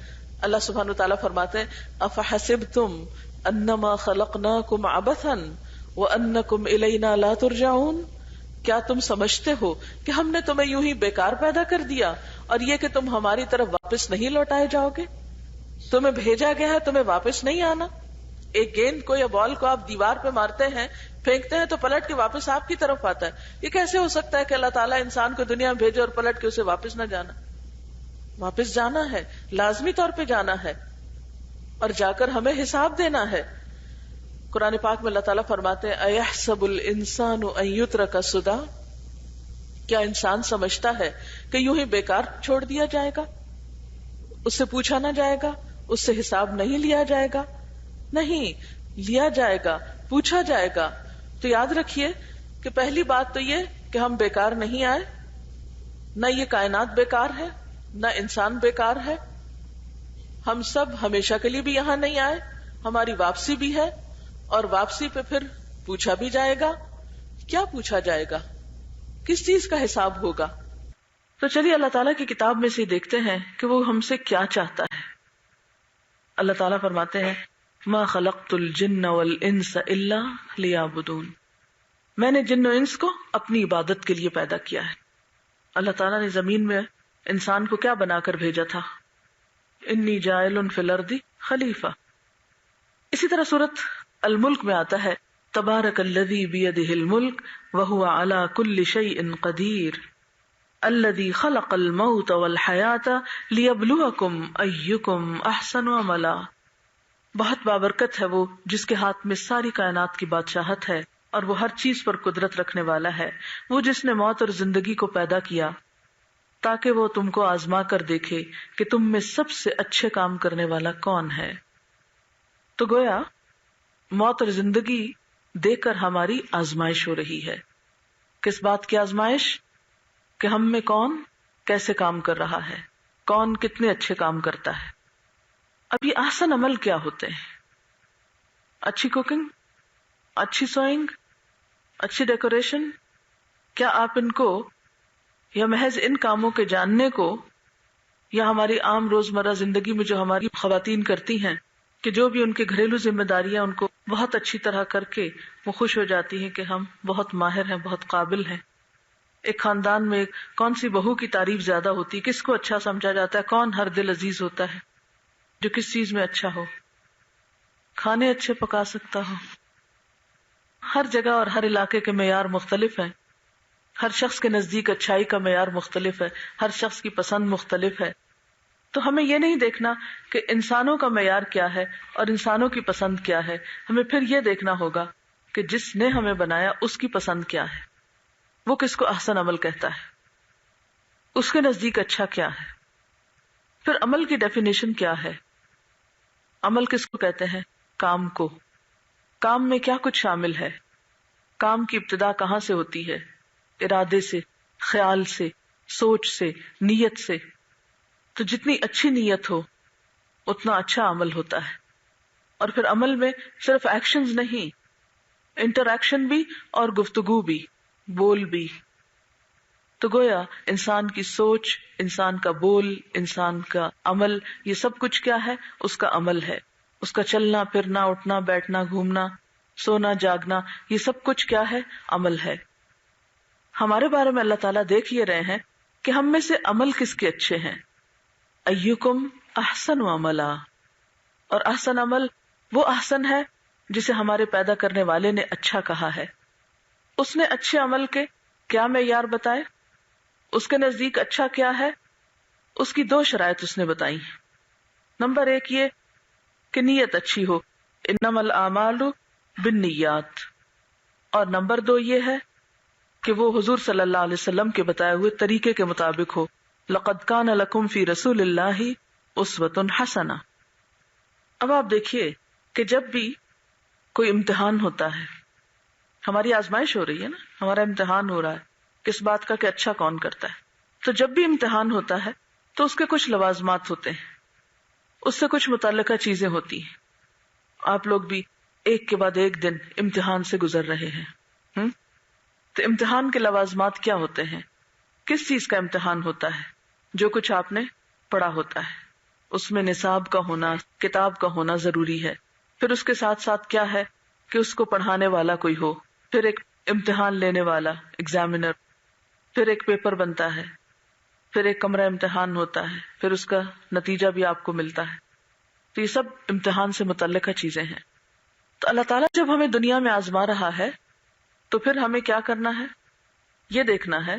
اللہ سبحانہ وتعالیٰ فرماتے ہیں افحسبتم انما خلقناکم عبثا وانکم الینا لا ترجعون، کیا تم سمجھتے ہو کہ ہم نے تمہیں یوں ہی بیکار پیدا کر دیا اور یہ کہ تم ہماری طرف واپس نہیں لوٹائے جاؤ گے؟ تمہیں بھیجا گیا ہے، تمہیں واپس نہیں آنا. ایک گیند کو یا بال کو آپ دیوار پہ مارتے ہیں، پھینکتے ہیں تو پلٹ کے واپس آپ کی طرف آتا ہے. یہ کیسے ہو سکتا ہے کہ اللہ تعالیٰ انسان کو دنیا میں بھیجے اور پلٹ کے اسے واپس نہ جانا؟ واپس جانا ہے، لازمی طور پہ جانا ہے، اور جا کر ہمیں حساب دینا ہے. قرآن پاک میں اللہ تعالیٰ فرماتے ہیں اَيَحْسَبُ الْإِنسَانُ أَن يُتْرَكَ سُدًى، کیا انسان سمجھتا ہے کہ یوں ہی بیکار چھوڑ دیا جائے گا، اس سے پوچھا نہ جائے گا، اس سے حساب نہیں لیا جائے گا؟ نہیں، لیا جائے گا، پوچھا جائے گا. تو یاد رکھیے کہ پہلی بات تو یہ کہ ہم بیکار نہیں آئے، نہ یہ کائنات بیکار ہے، نہ انسان بیکار ہے. ہم سب ہمیشہ کے لیے بھی یہاں نہیں آئے، ہماری واپسی بھی ہے، اور واپسی پہ پھر پوچھا بھی جائے گا. کیا پوچھا جائے گا؟ کس چیز کا حساب ہوگا؟ تو چلیے اللہ تعالیٰ کی کتاب میں سے دیکھتے ہیں کہ وہ ہم سے کیا چاہتا ہے. اللہ تعالیٰ فرماتے ہیں ما خلقت الجن والانس الا لیعبدون، میں نے جن و انس کو اپنی عبادت کے لیے پیدا کیا ہے. اللہ تعالیٰ نے زمین میں انسان کو کیا بنا کر بھیجا تھا؟ انی جاعل فی الارض خلیفہ. اسی طرح سورۃ الملک میں آتا ہے تبارک الذی بیدہ الملک وہو علی کل شیء قدیر الذی خلق الموت والحیاۃ لیبلوکم ایکم احسن عملا. بہت بابرکت ہے وہ جس کے ہاتھ میں ساری کائنات کی بادشاہت ہے اور وہ ہر چیز پر قدرت رکھنے والا ہے. وہ جس نے موت اور زندگی کو پیدا کیا تاکہ وہ تم کو آزما کر دیکھے کہ تم میں سب سے اچھے کام کرنے والا کون ہے. تو گویا موت اور زندگی دے کر ہماری آزمائش ہو رہی ہے. کس بات کی آزمائش؟ کہ ہم میں کون کیسے کام کر رہا ہے، کون کتنے اچھے کام کرتا ہے. اب یہ احسن عمل کیا ہوتے ہیں؟ اچھی کوکنگ، اچھی سوئنگ، اچھی ڈیکوریشن. کیا آپ ان کو یا محض ان کاموں کے جاننے کو، یا ہماری عام روزمرہ زندگی میں جو ہماری خواتین کرتی ہیں کہ جو بھی ان کے گھریلو ذمہ داریاں ان کو بہت اچھی طرح کر کے وہ خوش ہو جاتی ہیں کہ ہم بہت ماہر ہیں، بہت قابل ہیں. ایک خاندان میں کون سی بہو کی تعریف زیادہ ہوتی، کس کو اچھا سمجھا جاتا ہے، کون ہر دل عزیز ہوتا ہے؟ جو کس چیز میں اچھا ہو، کھانے اچھے پکا سکتا ہو. ہر جگہ اور ہر علاقے کے معیار مختلف ہیں، ہر شخص کے نزدیک اچھائی کا معیار مختلف ہے، ہر شخص کی پسند مختلف ہے. تو ہمیں یہ نہیں دیکھنا کہ انسانوں کا معیار کیا ہے اور انسانوں کی پسند کیا ہے، ہمیں پھر یہ دیکھنا ہوگا کہ جس نے ہمیں بنایا اس کی پسند کیا ہے، وہ کس کو احسن عمل کہتا ہے، اس کے نزدیک اچھا کیا ہے. پھر عمل کی ڈیفینیشن کیا ہے؟ عمل کس کو کہتے ہیں؟ کام کو. کام میں کیا کچھ شامل ہے؟ کام کی ابتدا کہاں سے ہوتی ہے؟ ارادے سے، خیال سے، سوچ سے، نیت سے. تو جتنی اچھی نیت ہو اتنا اچھا عمل ہوتا ہے. اور پھر عمل میں صرف ایکشنز نہیں، انٹر-ایکشن بھی اور گفتگو بھی، بول بھی. تو گویا انسان کی سوچ، انسان کا بول، انسان کا عمل، یہ سب کچھ کیا ہے؟ اس کا عمل ہے. اس کا چلنا پھرنا، اٹھنا بیٹھنا، گھومنا، سونا جاگنا، یہ سب کچھ کیا ہے؟ عمل ہے. ہمارے بارے میں اللہ تعالیٰ دیکھ یہ رہے ہیں کہ ہم میں سے عمل کس کے اچھے ہیں. ایکم احسن عملا. اور احسن عمل وہ احسن ہے جسے ہمارے پیدا کرنے والے نے اچھا کہا ہے. اس نے اچھے عمل کے کیا معیار بتائے؟ اس کے نزدیک اچھا کیا ہے؟ اس کی 2 شرائط اس نے بتائی. نمبر 1 یہ کہ نیت اچھی ہو، انما الاعمال بالنیات. اور نمبر 2 یہ ہے کہ وہ حضور صلی اللہ علیہ وسلم کے بتائے ہوئے طریقے کے مطابق ہو. لقد کان لکم فی رسول اللہ اسوۃ حسنہ. اب آپ دیکھیے کہ جب بھی کوئی امتحان ہوتا ہے، ہماری آزمائش ہو رہی ہے نا، ہمارا امتحان ہو رہا ہے کس بات کا کہ اچھا کون کرتا ہے. تو جب بھی امتحان ہوتا ہے تو اس کے کچھ لوازمات ہوتے ہیں، اس سے کچھ متعلقہ چیزیں ہوتی ہیں. آپ لوگ بھی ایک کے بعد ایک دن امتحان سے گزر رہے ہیں. تو امتحان کے لوازمات کیا ہوتے ہیں؟ کس چیز کا امتحان ہوتا ہے؟ جو کچھ آپ نے پڑھا ہوتا ہے اس میں نصاب کا ہونا، کتاب کا ہونا ضروری ہے. پھر اس کے ساتھ ساتھ کیا ہے کہ اس کو پڑھانے والا کوئی ہو، پھر ایک امتحان لینے والا ایگزامینر، پھر ایک پیپر بنتا ہے، پھر ایک کمرہ امتحان ہوتا ہے، پھر اس کا نتیجہ بھی آپ کو ملتا ہے. تو یہ سب امتحان سے متعلقہ چیزیں ہیں. تو اللہ تعالیٰ جب ہمیں دنیا میں آزما رہا ہے تو پھر ہمیں کیا کرنا ہے؟ یہ دیکھنا ہے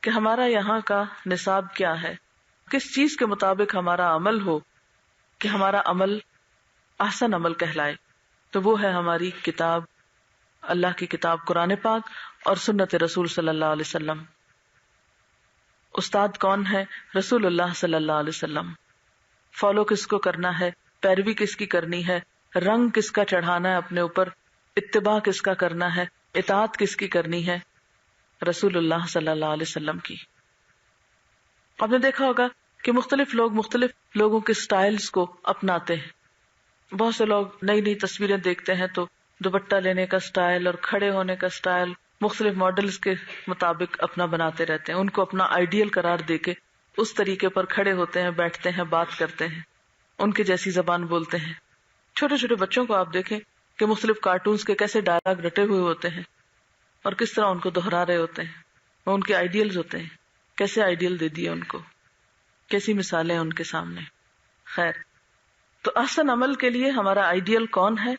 کہ ہمارا یہاں کا نصاب کیا ہے، کس چیز کے مطابق ہمارا عمل ہو کہ ہمارا عمل احسن عمل کہلائے. تو وہ ہے ہماری کتاب، اللہ کی کتاب قرآن پاک اور سنت رسول صلی اللہ علیہ وسلم. استاد کون ہے؟ رسول اللہ صلی اللہ علیہ وسلم. فالو کس کو کرنا ہے، پیروی کس کی کرنی ہے، رنگ کس کا چڑھانا ہے اپنے اوپر، اتباع کس کا کرنا ہے، اطاعت کس کی کرنی ہے؟ رسول اللہ صلی اللہ علیہ وسلم کی. آپ نے دیکھا ہوگا کہ مختلف لوگ مختلف لوگوں کے سٹائلز کو اپناتے ہیں. بہت سے لوگ نئی نئی تصویریں دیکھتے ہیں تو دوپٹہ لینے کا سٹائل اور کھڑے ہونے کا سٹائل مختلف ماڈلز کے مطابق اپنا بناتے رہتے ہیں. ان کو اپنا آئیڈیل قرار دے کے اس طریقے پر کھڑے ہوتے ہیں، بیٹھتے ہیں، بات کرتے ہیں، ان کے جیسی زبان بولتے ہیں. چھوٹے چھوٹے بچوں کو آپ دیکھیں کہ مختلف کارٹونز کے کیسے ڈائلاگ رٹے ہوئے ہوتے ہیں اور کس طرح ان کو دہرا رہے ہوتے ہیں. وہ ان کے آئیڈیلز ہوتے ہیں، کیسے آئیڈیل دے دیے ان کو، کیسی مثالیں ان کے سامنے. خیر، تو احسن عمل کے لیے ہمارا آئیڈیل کون ہے؟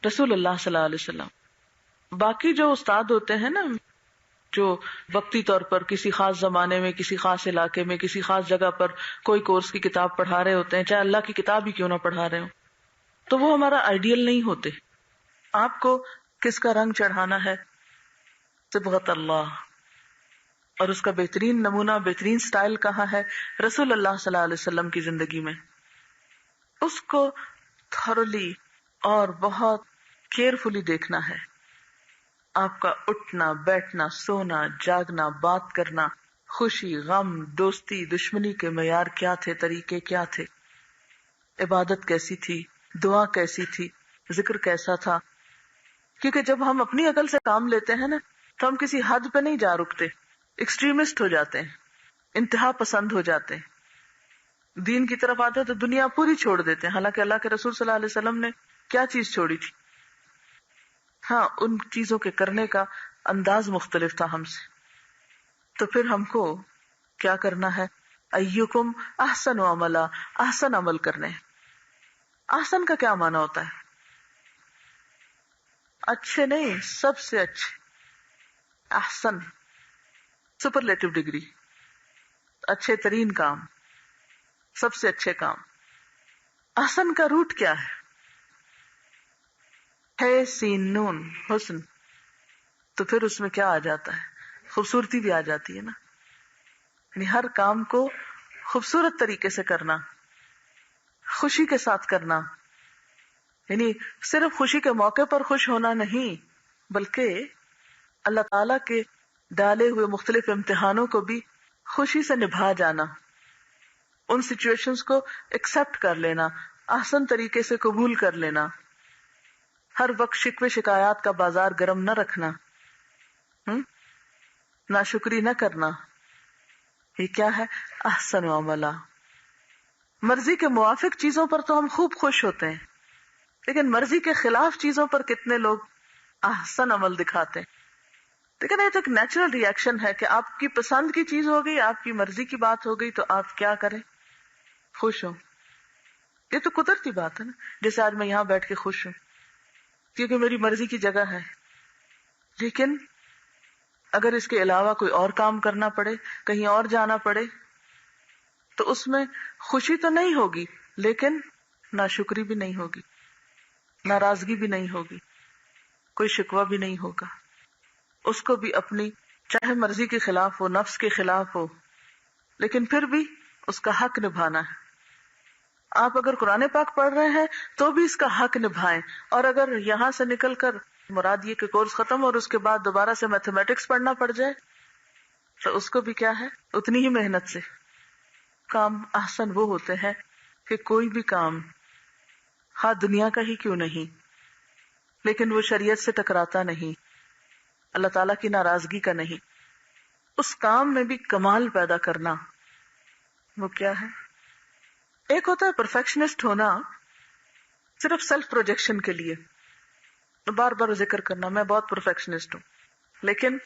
رسول اللہ صلی اللہ علیہ وسلم. باقی جو استاد ہوتے ہیں نا، جو وقتی طور پر کسی خاص زمانے میں، کسی خاص علاقے میں، کسی خاص جگہ پر کوئی کورس کی کتاب پڑھا رہے ہوتے ہیں، چاہے اللہ کی کتاب ہی کیوں نہ پڑھا رہے ہوں، تو وہ ہمارا آئیڈیل نہیں ہوتے. آپ کو کس کا رنگ چڑھانا ہے؟ صبغت اللہ. اور اس کا بہترین نمونہ، بہترین سٹائل کہاں ہے؟ رسول اللہ صلی اللہ علیہ وسلم کی زندگی میں. اس کو تھورلی اور بہت کیئرفلی دیکھنا ہے. آپ کا اٹھنا، بیٹھنا، سونا، جاگنا، بات کرنا، خوشی، غم، دوستی، دشمنی کے معیار کیا تھے، طریقے کیا تھے، عبادت کیسی تھی، دعا کیسی تھی، ذکر کیسا تھا. کیونکہ جب ہم اپنی عقل سے کام لیتے ہیں نا تو ہم کسی حد پہ نہیں جا رکتے، ایکسٹریمسٹ ہو جاتے ہیں، انتہا پسند ہو جاتے ہیں. دین کی طرف آتے تو دنیا پوری چھوڑ دیتے ہیں، حالانکہ اللہ کے رسول صلی اللہ علیہ وسلم نے کیا چیز چھوڑی تھی؟ ہاں، ان چیزوں کے کرنے کا انداز مختلف تھا ہم سے. تو پھر ہم کو کیا کرنا ہے؟ ایکم احسن عملا، احسن عمل کرنے. احسن کا کیا معنی ہوتا ہے؟ اچھے نہیں، سب سے اچھے. احسن سپرلیٹو ڈگری، اچھے ترین کام، سب سے اچھے کام. احسن کا روٹ کیا ہے؟ سین نون، حسن. تو پھر اس میں کیا آ جاتا ہے؟ خوبصورتی بھی آ جاتی ہے نا. یعنی ہر کام کو خوبصورت طریقے سے کرنا، خوشی کے ساتھ کرنا. یعنی صرف خوشی کے موقع پر خوش ہونا نہیں، بلکہ اللہ تعالی کے ڈالے ہوئے مختلف امتحانوں کو بھی خوشی سے نبھا جانا، ان سچویشنز کو ایکسپٹ کر لینا، احسن طریقے سے قبول کر لینا. ہر وقت شکوے شکایات کا بازار گرم نہ رکھنا، ناشکری نہ کرنا. یہ کیا ہے؟ احسن عملا. مرضی کے موافق چیزوں پر تو ہم خوب خوش ہوتے ہیں، لیکن مرضی کے خلاف چیزوں پر کتنے لوگ احسن عمل دکھاتے ہیں. لیکن یہ تو ایک نیچرل ری ایکشن ہے کہ آپ کی پسند کی چیز ہو گئی، آپ کی مرضی کی بات ہو گئی تو آپ کیا کریں؟ خوش ہوں. یہ تو قدرتی بات ہے نا. جیسے آج میں یہاں بیٹھ کے خوش ہوں کیونکہ میری مرضی کی جگہ ہے، لیکن اگر اس کے علاوہ کوئی اور کام کرنا پڑے، کہیں اور جانا پڑے، تو اس میں خوشی تو نہیں ہوگی، لیکن ناشکری بھی نہیں ہوگی، ناراضگی بھی نہیں ہوگی، کوئی شکوہ بھی نہیں ہوگا. اس کو بھی اپنی چاہے مرضی کے خلاف ہو، نفس کے خلاف ہو، لیکن پھر بھی اس کا حق نبھانا ہے. آپ اگر قرآن پاک پڑھ رہے ہیں تو بھی اس کا حق نبھائیں، اور اگر یہاں سے نکل کر مراد یہ کہ کورس ختم اور اس کے بعد دوبارہ سے میتھمیٹکس پڑھنا پڑ جائے تو اس کو بھی کیا ہے، اتنی ہی محنت سے. کام احسن وہ ہوتے ہیں کہ کوئی بھی کام ہاں دنیا کا ہی کیوں نہیں لیکن وہ شریعت سے ٹکراتا نہیں، اللہ تعالیٰ کی ناراضگی کا نہیں. اس کام میں بھی کمال پیدا کرنا وہ کیا ہے؟ ایک ہوتا ہے پرفیکشنسٹ ہونا صرف سیلف پروجیکشن کے لیے، بار بار ذکر کرنا میں بہت پرفیکشنسٹ ہوں، لیکن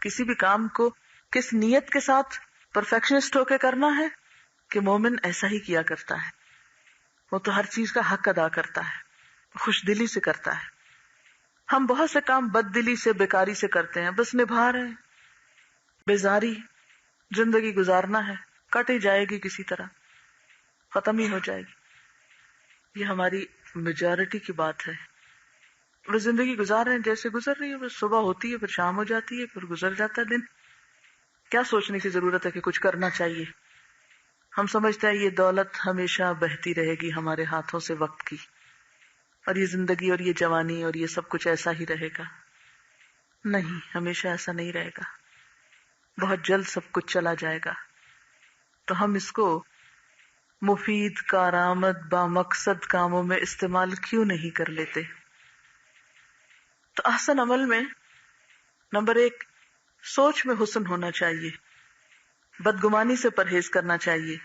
کسی بھی کام کو کس نیت کے ساتھ پرفیکشنسٹ ہو کے کرنا ہے کہ مومن ایسا ہی کیا کرتا ہے. وہ تو ہر چیز کا حق ادا کرتا ہے، خوش دلی سے کرتا ہے. ہم بہت سے کام بد دلی سے، بیکاری سے کرتے ہیں، بس نبھا رہے ہیں، بیزاری زندگی گزارنا ہے، کٹ ہی جائے گی کسی طرح، ختم ہی ہو جائے گی. یہ ہماری میجورٹی کی بات ہے. وہ زندگی گزار رہے ہیں جیسے گزر رہی ہے، بس صبح ہوتی ہے پھر شام ہو جاتی ہے پھر گزر جاتا ہے دن. کیا سوچنے کی ضرورت ہے کہ کچھ کرنا چاہیے؟ ہم سمجھتے ہیں یہ دولت ہمیشہ بہتی رہے گی ہمارے ہاتھوں سے وقت کی، اور یہ زندگی اور یہ جوانی اور یہ سب کچھ ایسا ہی رہے گا. نہیں، ہمیشہ ایسا نہیں رہے گا، بہت جلد سب کچھ چلا جائے گا. تو ہم اس کو مفید، کارآمد، بامقصد کاموں میں استعمال کیوں نہیں کر لیتے؟ تو احسن عمل میں نمبر 1 سوچ میں حسن ہونا چاہیے، بدگمانی سے پرہیز کرنا چاہیے،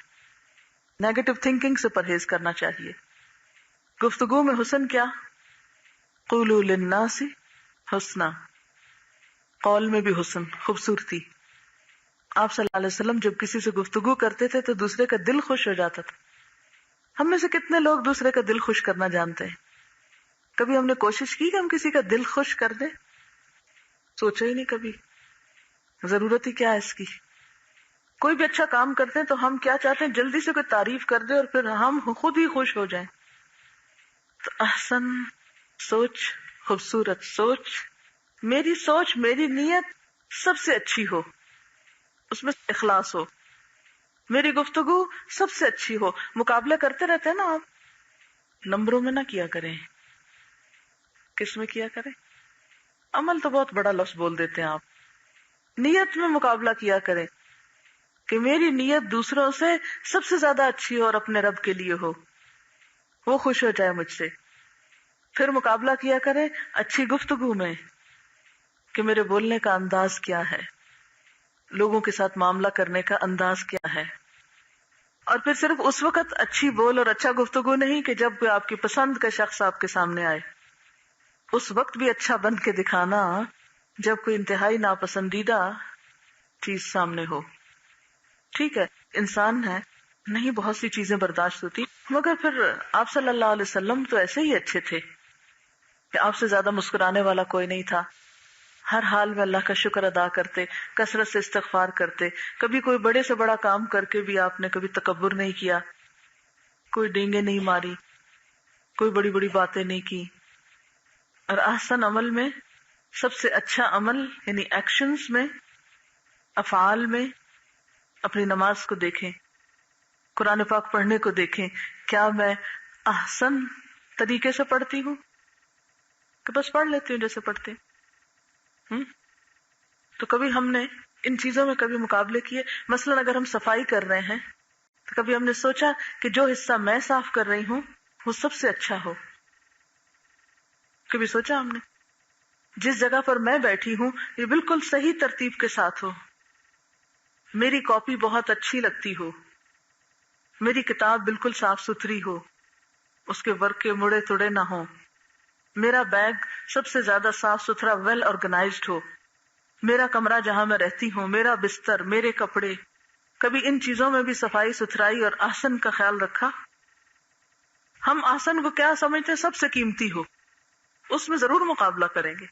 نیگیٹو تھنکنگ سے پرہیز کرنا چاہیے. گفتگو میں حسن کیا؟ قولوا للناس حسنا، قول میں بھی حسن، خوبصورتی. آپ صلی اللہ علیہ وسلم جب کسی سے گفتگو کرتے تھے تو دوسرے کا دل خوش ہو جاتا تھا. ہم میں سے کتنے لوگ دوسرے کا دل خوش کرنا جانتے ہیں؟ کبھی ہم نے کوشش کی کہ ہم کسی کا دل خوش کر دیں؟ سوچا ہی نہیں کبھی. ضرورت ہی کیا ہے اس کی؟ کوئی بھی اچھا کام کرتے ہیں تو ہم کیا چاہتے ہیں؟ جلدی سے کوئی تعریف کر دے اور پھر ہم خود ہی خوش ہو جائیں. تو احسن سوچ، خوبصورت سوچ، میری نیت سب سے اچھی ہو، اس میں اخلاص ہو. میری گفتگو سب سے اچھی ہو. مقابلہ کرتے رہتے ہیں نا آپ، نمبروں میں نہ کیا کریں. کس میں کیا کریں؟ عمل تو بہت بڑا لفظ بول دیتے ہیں آپ. نیت میں مقابلہ کیا کریں کہ میری نیت دوسروں سے سب سے زیادہ اچھی ہو اور اپنے رب کے لیے ہو، وہ خوش ہو جائے مجھ سے. پھر مقابلہ کیا کریں اچھی گفتگو میں کہ میرے بولنے کا انداز کیا ہے، لوگوں کے ساتھ معاملہ کرنے کا انداز کیا ہے. اور پھر صرف اس وقت اچھی بول اور اچھا گفتگو نہیں کہ جب کوئی آپ کی پسند کا شخص آپ کے سامنے آئے، اس وقت بھی اچھا بن کے دکھانا جب کوئی انتہائی ناپسندیدہ چیز سامنے ہو. ٹھیک ہے، انسان ہے، نہیں بہت سی چیزیں برداشت ہوتی، مگر پھر آپ صلی اللہ علیہ وسلم تو ایسے ہی اچھے تھے کہ آپ سے زیادہ مسکرانے والا کوئی نہیں تھا. ہر حال میں اللہ کا شکر ادا کرتے، کثرت سے استغفار کرتے. کبھی کوئی بڑے سے بڑا کام کر کے بھی آپ نے کبھی تکبر نہیں کیا، کوئی ڈینگیں نہیں ماری، کوئی بڑی بڑی باتیں نہیں کی. اور احسن عمل میں سب سے اچھا عمل یعنی ایکشنز میں، افعال میں، اپنی نماز کو دیکھیں، قرآن پاک پڑھنے کو دیکھیں. کیا میں احسن طریقے سے پڑھتی ہوں کہ بس پڑھ لیتی ہوں جیسے پڑھتے ہیں؟ تو کبھی ہم نے ان چیزوں میں کبھی مقابلے کیے؟ مثلا اگر ہم صفائی کر رہے ہیں تو کبھی ہم نے سوچا کہ جو حصہ میں صاف کر رہی ہوں وہ سب سے اچھا ہو؟ کبھی سوچا ہم نے جس جگہ پر میں بیٹھی ہوں یہ بالکل صحیح ترتیب کے ساتھ ہو، میری کاپی بہت اچھی لگتی ہو، میری کتاب بالکل صاف ستھری ہو، اس کے ورق کے مڑے تڑے نہ ہوں، میرا بیگ سب سے زیادہ صاف ستھرا ویل آرگنائزڈ ہو، میرا کمرہ جہاں میں رہتی ہوں، میرا بستر، میرے کپڑے. کبھی ان چیزوں میں بھی صفائی ستھرائی اور احسن کا خیال رکھا؟ ہم احسن کو کیا سمجھتے ہیں؟ سب سے قیمتی ہو، اس میں ضرور مقابلہ کریں گے.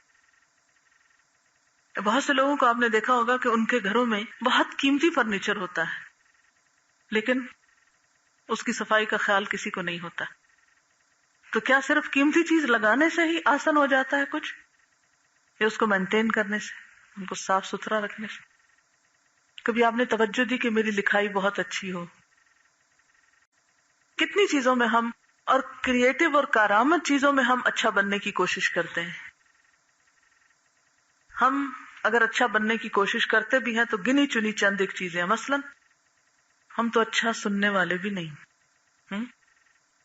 بہت سے لوگوں کو آپ نے دیکھا ہوگا کہ ان کے گھروں میں بہت قیمتی فرنیچر ہوتا ہے لیکن اس کی صفائی کا خیال کسی کو نہیں ہوتا. تو کیا صرف قیمتی چیز لگانے سے ہی آسان ہو جاتا ہے کچھ، یا اس کو مینٹین کرنے سے، ان کو صاف ستھرا رکھنے سے؟ کبھی آپ نے توجہ دی کہ میری لکھائی بہت اچھی ہو؟ کتنی چیزوں میں ہم، اور کریٹو اور کارآمد چیزوں میں ہم اچھا بننے کی کوشش کرتے ہیں. ہم اگر اچھا بننے کی کوشش کرتے بھی ہیں تو گنی چنی چند ایک چیزیں ہیں. مثلاً ہم تو اچھا سننے والے بھی نہیں،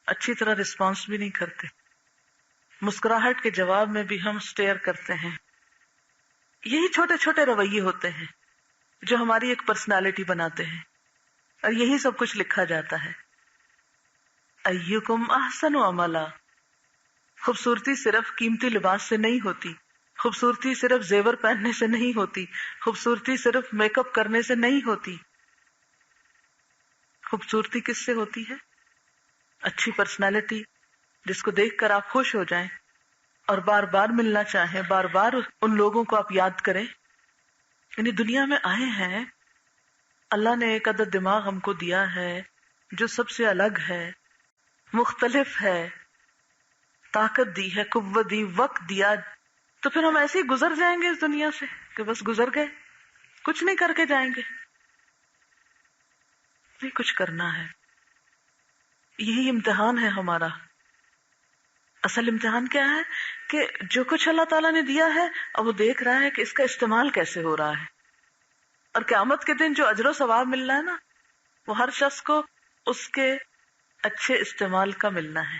اچھی طرح رسپانس بھی نہیں کرتے، مسکراہٹ کے جواب میں بھی ہم اسٹیئر کرتے ہیں. یہی چھوٹے چھوٹے رویے ہوتے ہیں جو ہماری ایک پرسنالٹی بناتے ہیں، اور یہی سب کچھ لکھا جاتا ہے. ایکم احسن عملا. خوبصورتی صرف قیمتی لباس سے نہیں ہوتی، خوبصورتی صرف زیور پہننے سے نہیں ہوتی، خوبصورتی صرف میک اپ کرنے سے نہیں ہوتی. خوبصورتی کس سے ہوتی ہے؟ اچھی پرسنالٹی جس کو دیکھ کر آپ خوش ہو جائیں اور بار بار ملنا چاہیں، بار بار ان لوگوں کو آپ یاد کریں. یعنی دنیا میں آئے ہیں، اللہ نے ایک عدد دماغ ہم کو دیا ہے جو سب سے الگ ہے، مختلف ہے، طاقت دی ہے، قوت دی، وقت دیا، تو پھر ہم ایسے ہی گزر جائیں گے اس دنیا سے کہ بس گزر گئے، کچھ نہیں کر کے جائیں گے؟ نہیں، کچھ کرنا ہے. یہی امتحان ہے ہمارا. اصل امتحان کیا ہے کہ جو کچھ اللہ تعالیٰ نے دیا ہے اب وہ دیکھ رہا ہے کہ اس کا استعمال کیسے ہو رہا ہے. اور قیامت کے دن جو اجر و ثواب ملنا ہے نا، وہ ہر شخص کو اس کے اچھے استعمال کا ملنا ہے.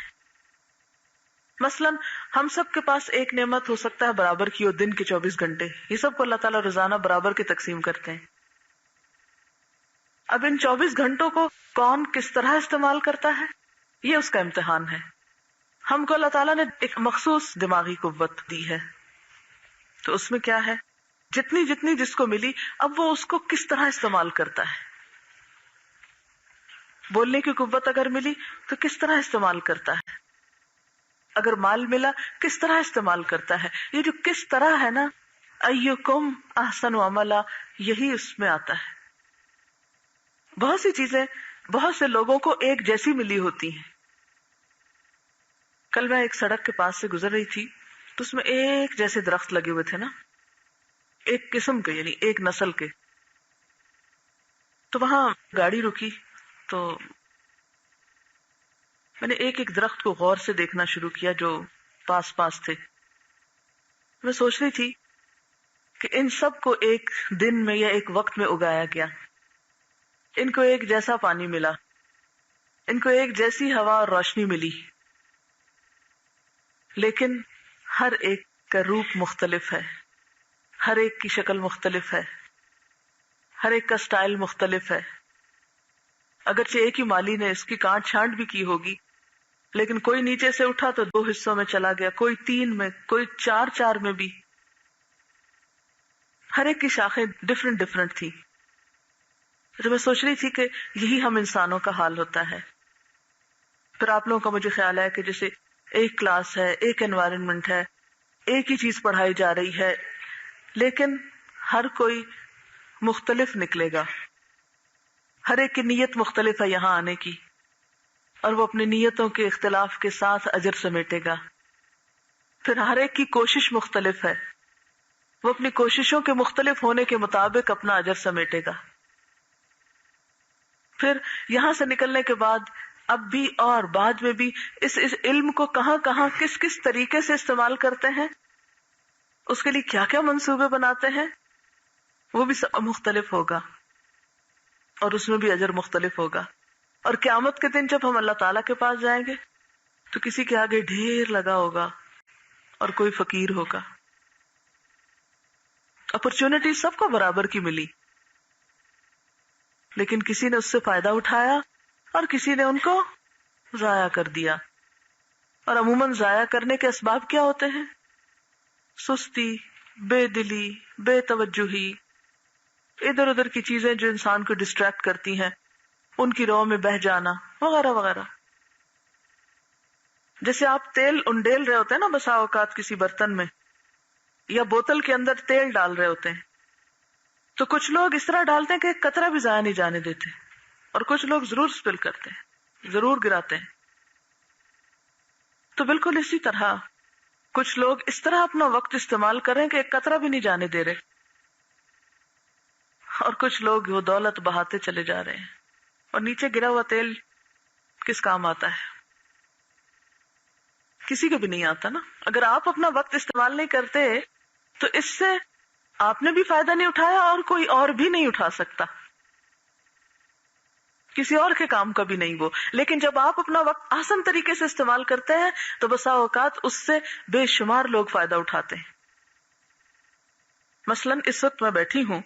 مثلا ہم سب کے پاس ایک نعمت ہو سکتا ہے برابر کی ہو، دن کے 24 گھنٹے، یہ سب کو اللہ تعالیٰ روزانہ برابر کی تقسیم کرتے ہیں. اب ان 24 گھنٹوں کو کون کس طرح استعمال کرتا ہے، یہ اس کا امتحان ہے. ہم کو اللہ تعالیٰ نے ایک مخصوص دماغی قوت دی ہے، تو اس میں کیا ہے، جتنی جتنی جس کو ملی اب وہ اس کو کس طرح استعمال کرتا ہے. بولنے کی قوت اگر ملی تو کس طرح استعمال کرتا ہے، اگر مال ملا کس طرح استعمال کرتا ہے. یہ جو کس طرح ہے نا، ایکم احسن عملا، یہی اس میں آتا ہے. بہت سی چیزیں بہت سے لوگوں کو ایک جیسی ملی ہوتی ہیں. کل میں ایک سڑک کے پاس سے گزر رہی تھی تو اس میں ایک جیسے درخت لگے ہوئے تھے نا، ایک قسم کے، یعنی ایک نسل کے. تو وہاں گاڑی رکی تو میں نے ایک ایک درخت کو غور سے دیکھنا شروع کیا جو پاس پاس تھے. میں سوچ رہی تھی کہ ان سب کو ایک دن میں یا ایک وقت میں اگایا گیا، ان کو ایک جیسا پانی ملا، ان کو ایک جیسی ہوا اور روشنی ملی، لیکن ہر ایک کا روپ مختلف ہے، ہر ایک کی شکل مختلف ہے، ہر ایک کا سٹائل مختلف ہے. اگرچہ ایک ہی مالی نے اس کی کاٹ چھانٹ بھی کی ہوگی، لیکن کوئی نیچے سے اٹھا تو 2 حصوں میں چلا گیا، کوئی 3 میں، کوئی 4 میں بھی. ہر ایک کی شاخیں ڈفرنٹ تھی. تو میں سوچ رہی تھی کہ یہی ہم انسانوں کا حال ہوتا ہے. پھر آپ لوگوں کا مجھے خیال ہے کہ جیسے ایک کلاس ہے، ایک انوائرمنٹ ہے، ایک ہی چیز پڑھائی جا رہی ہے، لیکن ہر کوئی مختلف نکلے گا. ہر ایک کی نیت مختلف ہے یہاں آنے کی، اور وہ اپنی نیتوں کے اختلاف کے ساتھ اجر سمیٹے گا. پھر ہر ایک کی کوشش مختلف ہے، وہ اپنی کوششوں کے مختلف ہونے کے مطابق اپنا اجر سمیٹے گا. پھر یہاں سے نکلنے کے بعد اب بھی اور بعد میں بھی اس علم کو کہاں کہاں کس کس طریقے سے استعمال کرتے ہیں، اس کے لیے کیا کیا منصوبے بناتے ہیں، وہ بھی سب مختلف ہوگا، اور اس میں بھی اجر مختلف ہوگا. اور قیامت کے دن جب ہم اللہ تعالیٰ کے پاس جائیں گے تو کسی کے آگے ڈھیر لگا ہوگا اور کوئی فقیر ہوگا. اپرچونٹی سب کو برابر کی ملی، لیکن کسی نے اس سے فائدہ اٹھایا اور کسی نے ان کو ضائع کر دیا. اور عموماً ضائع کرنے کے اسباب کیا ہوتے ہیں؟ سستی، بے دلی، بے توجہی، ادھر ادھر کی چیزیں جو انسان کو ڈسٹریکٹ کرتی ہیں، ان کی رو میں بہہ جانا وغیرہ وغیرہ. جیسے آپ تیل انڈیل رہے ہوتے ہیں نا بسا اوقات کسی برتن میں یا بوتل کے اندر تیل ڈال رہے ہوتے ہیں، تو کچھ لوگ اس طرح ڈالتے ہیں کہ ایک قطرہ بھی ضائع نہیں جانے دیتے، اور کچھ لوگ ضرور سپل کرتے ہیں، ضرور گراتے ہیں. تو بالکل اسی طرح کچھ لوگ اس طرح اپنا وقت استعمال کر رہے ہیں کہ ایک قطرہ بھی نہیں جانے دے رہے، اور کچھ لوگ وہ دولت بہاتے چلے جا رہے ہیں. اور نیچے گرا ہوا تیل کس کام آتا ہے؟ کسی کو بھی نہیں آتا نا. اگر آپ اپنا وقت استعمال نہیں کرتے تو اس سے آپ نے بھی فائدہ نہیں اٹھایا اور کوئی اور بھی نہیں اٹھا سکتا، کسی اور کے کام کا بھی نہیں وہ. لیکن جب آپ اپنا وقت آسان طریقے سے استعمال کرتے ہیں تو بسا اوقات اس سے بے شمار لوگ فائدہ اٹھاتے ہیں. مثلا اس وقت میں بیٹھی ہوں،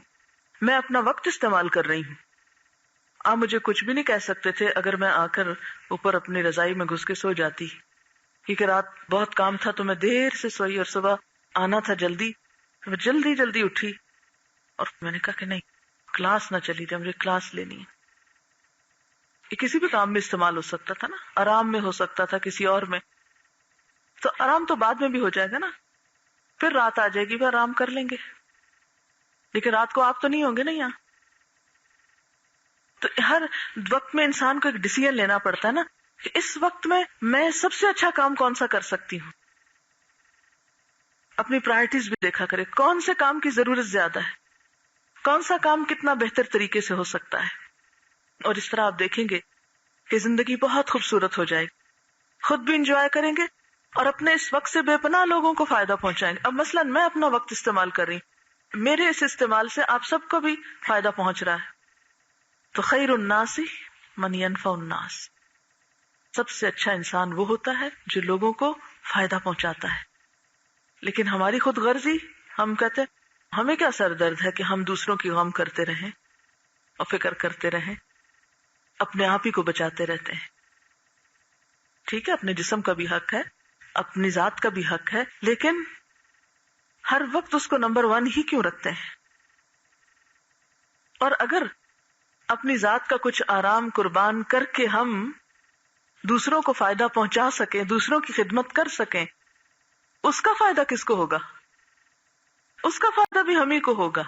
میں اپنا وقت استعمال کر رہی ہوں. آپ مجھے کچھ بھی نہیں کہہ سکتے تھے اگر میں آ کر اوپر اپنی رضائی میں گھس کے سو جاتی، کیونکہ رات بہت کام تھا تو میں دیر سے سوئی اور صبح آنا تھا جلدی، تو میں جلدی جلدی اٹھی اور میں نے کہا کہ نہیں، کلاس نہ چلی جائے، مجھے کلاس لینی ہے. یہ کسی بھی کام میں استعمال ہو سکتا تھا نا، آرام میں ہو سکتا تھا، کسی اور میں. تو آرام تو بعد میں بھی ہو جائے گا نا، پھر رات آ جائے گی، پھر آرام کر لیں گے. لیکن رات کو آپ تو نہیں ہوں گے نا یہاں. تو ہر وقت میں انسان کو ایک ڈیسیژن لینا پڑتا ہے نا کہ اس وقت میں سب سے اچھا کام کون سا کر سکتی ہوں. اپنی پرائرٹیز بھی دیکھا کرے، کون سے کام کی ضرورت زیادہ ہے، کون سا کام کتنا بہتر طریقے سے ہو سکتا ہے. اور اس طرح آپ دیکھیں گے کہ زندگی بہت خوبصورت ہو جائے گی، خود بھی انجوائے کریں گے اور اپنے اس وقت سے بے پناہ لوگوں کو فائدہ پہنچائیں گے. اب مثلا میں اپنا وقت استعمال کر رہی ہوں، میرے اس استعمال سے آپ سب کو بھی فائدہ پہنچ رہا ہے. تو خیر الناس من ينفع الناس، سب سے اچھا انسان وہ ہوتا ہے جو لوگوں کو فائدہ پہنچاتا ہے. لیکن ہماری خود غرضی، ہم کہتے ہیں ہمیں کیا سر درد ہے کہ ہم دوسروں کی غم کرتے رہیں اور فکر کرتے رہیں، اپنے آپ ہی کو بچاتے رہتے ہیں. ٹھیک ہے، اپنے جسم کا بھی حق ہے، اپنی ذات کا بھی حق ہے، لیکن ہر وقت اس کو نمبر 1 ہی کیوں رکھتے ہیں؟ اور اگر اپنی ذات کا کچھ آرام قربان کر کے ہم دوسروں کو فائدہ پہنچا سکیں، دوسروں کی خدمت کر سکیں، اس کا فائدہ کس کو ہوگا؟ اس کا فائدہ بھی ہم ہی کو ہوگا.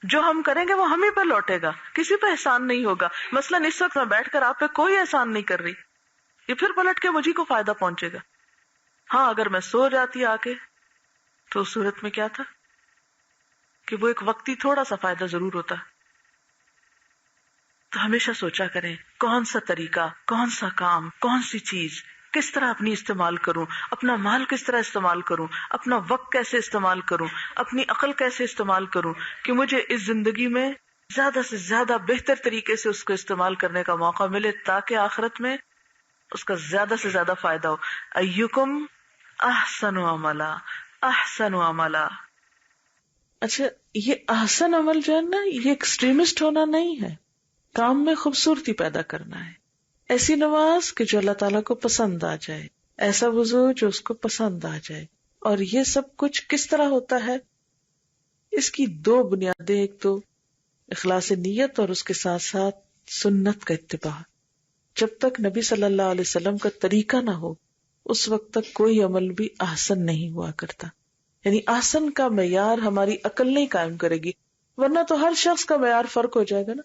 جو ہم کریں گے وہ ہم ہی پر لوٹے گا، کسی پہ احسان نہیں ہوگا. مثلا اس وقت میں بیٹھ کر آپ پہ کوئی احسان نہیں کر رہی، یہ پھر پلٹ کے مجھے کو فائدہ پہنچے گا. ہاں اگر میں سو جاتی آ کے تو اس صورت میں کیا تھا کہ وہ ایک وقتی تھوڑا سا فائدہ ضرور ہوتا. تو ہمیشہ سوچا کریں کون سا طریقہ، کون سا کام، کون سی چیز کس طرح اپنی استعمال کروں، اپنا مال کس طرح استعمال کروں، اپنا وقت کیسے استعمال کروں، اپنی عقل کیسے استعمال کروں کہ مجھے اس زندگی میں زیادہ سے زیادہ بہتر طریقے سے اس کو استعمال کرنے کا موقع ملے تاکہ آخرت میں اس کا زیادہ سے زیادہ فائدہ ہو. ایکم احسن عملا، احسن عملا. اچھا، یہ احسن عمل جو ہے نا، یہ ایکسٹریمسٹ ہونا نہیں ہے، کام میں خوبصورتی پیدا کرنا ہے. ایسی نماز کہ جو اللہ تعالیٰ کو پسند آ جائے، ایسا وضو جو اس کو پسند آ جائے. اور یہ سب کچھ کس طرح ہوتا ہے؟ اس کی 2 بنیادیں، ایک تو اخلاص نیت اور اس کے ساتھ ساتھ سنت کا اتباع. جب تک نبی صلی اللہ علیہ وسلم کا طریقہ نہ ہو اس وقت تک کوئی عمل بھی احسن نہیں ہوا کرتا. یعنی احسن کا معیار ہماری عقل نہیں قائم کرے گی، ورنہ تو ہر شخص کا معیار فرق ہو جائے گا نا.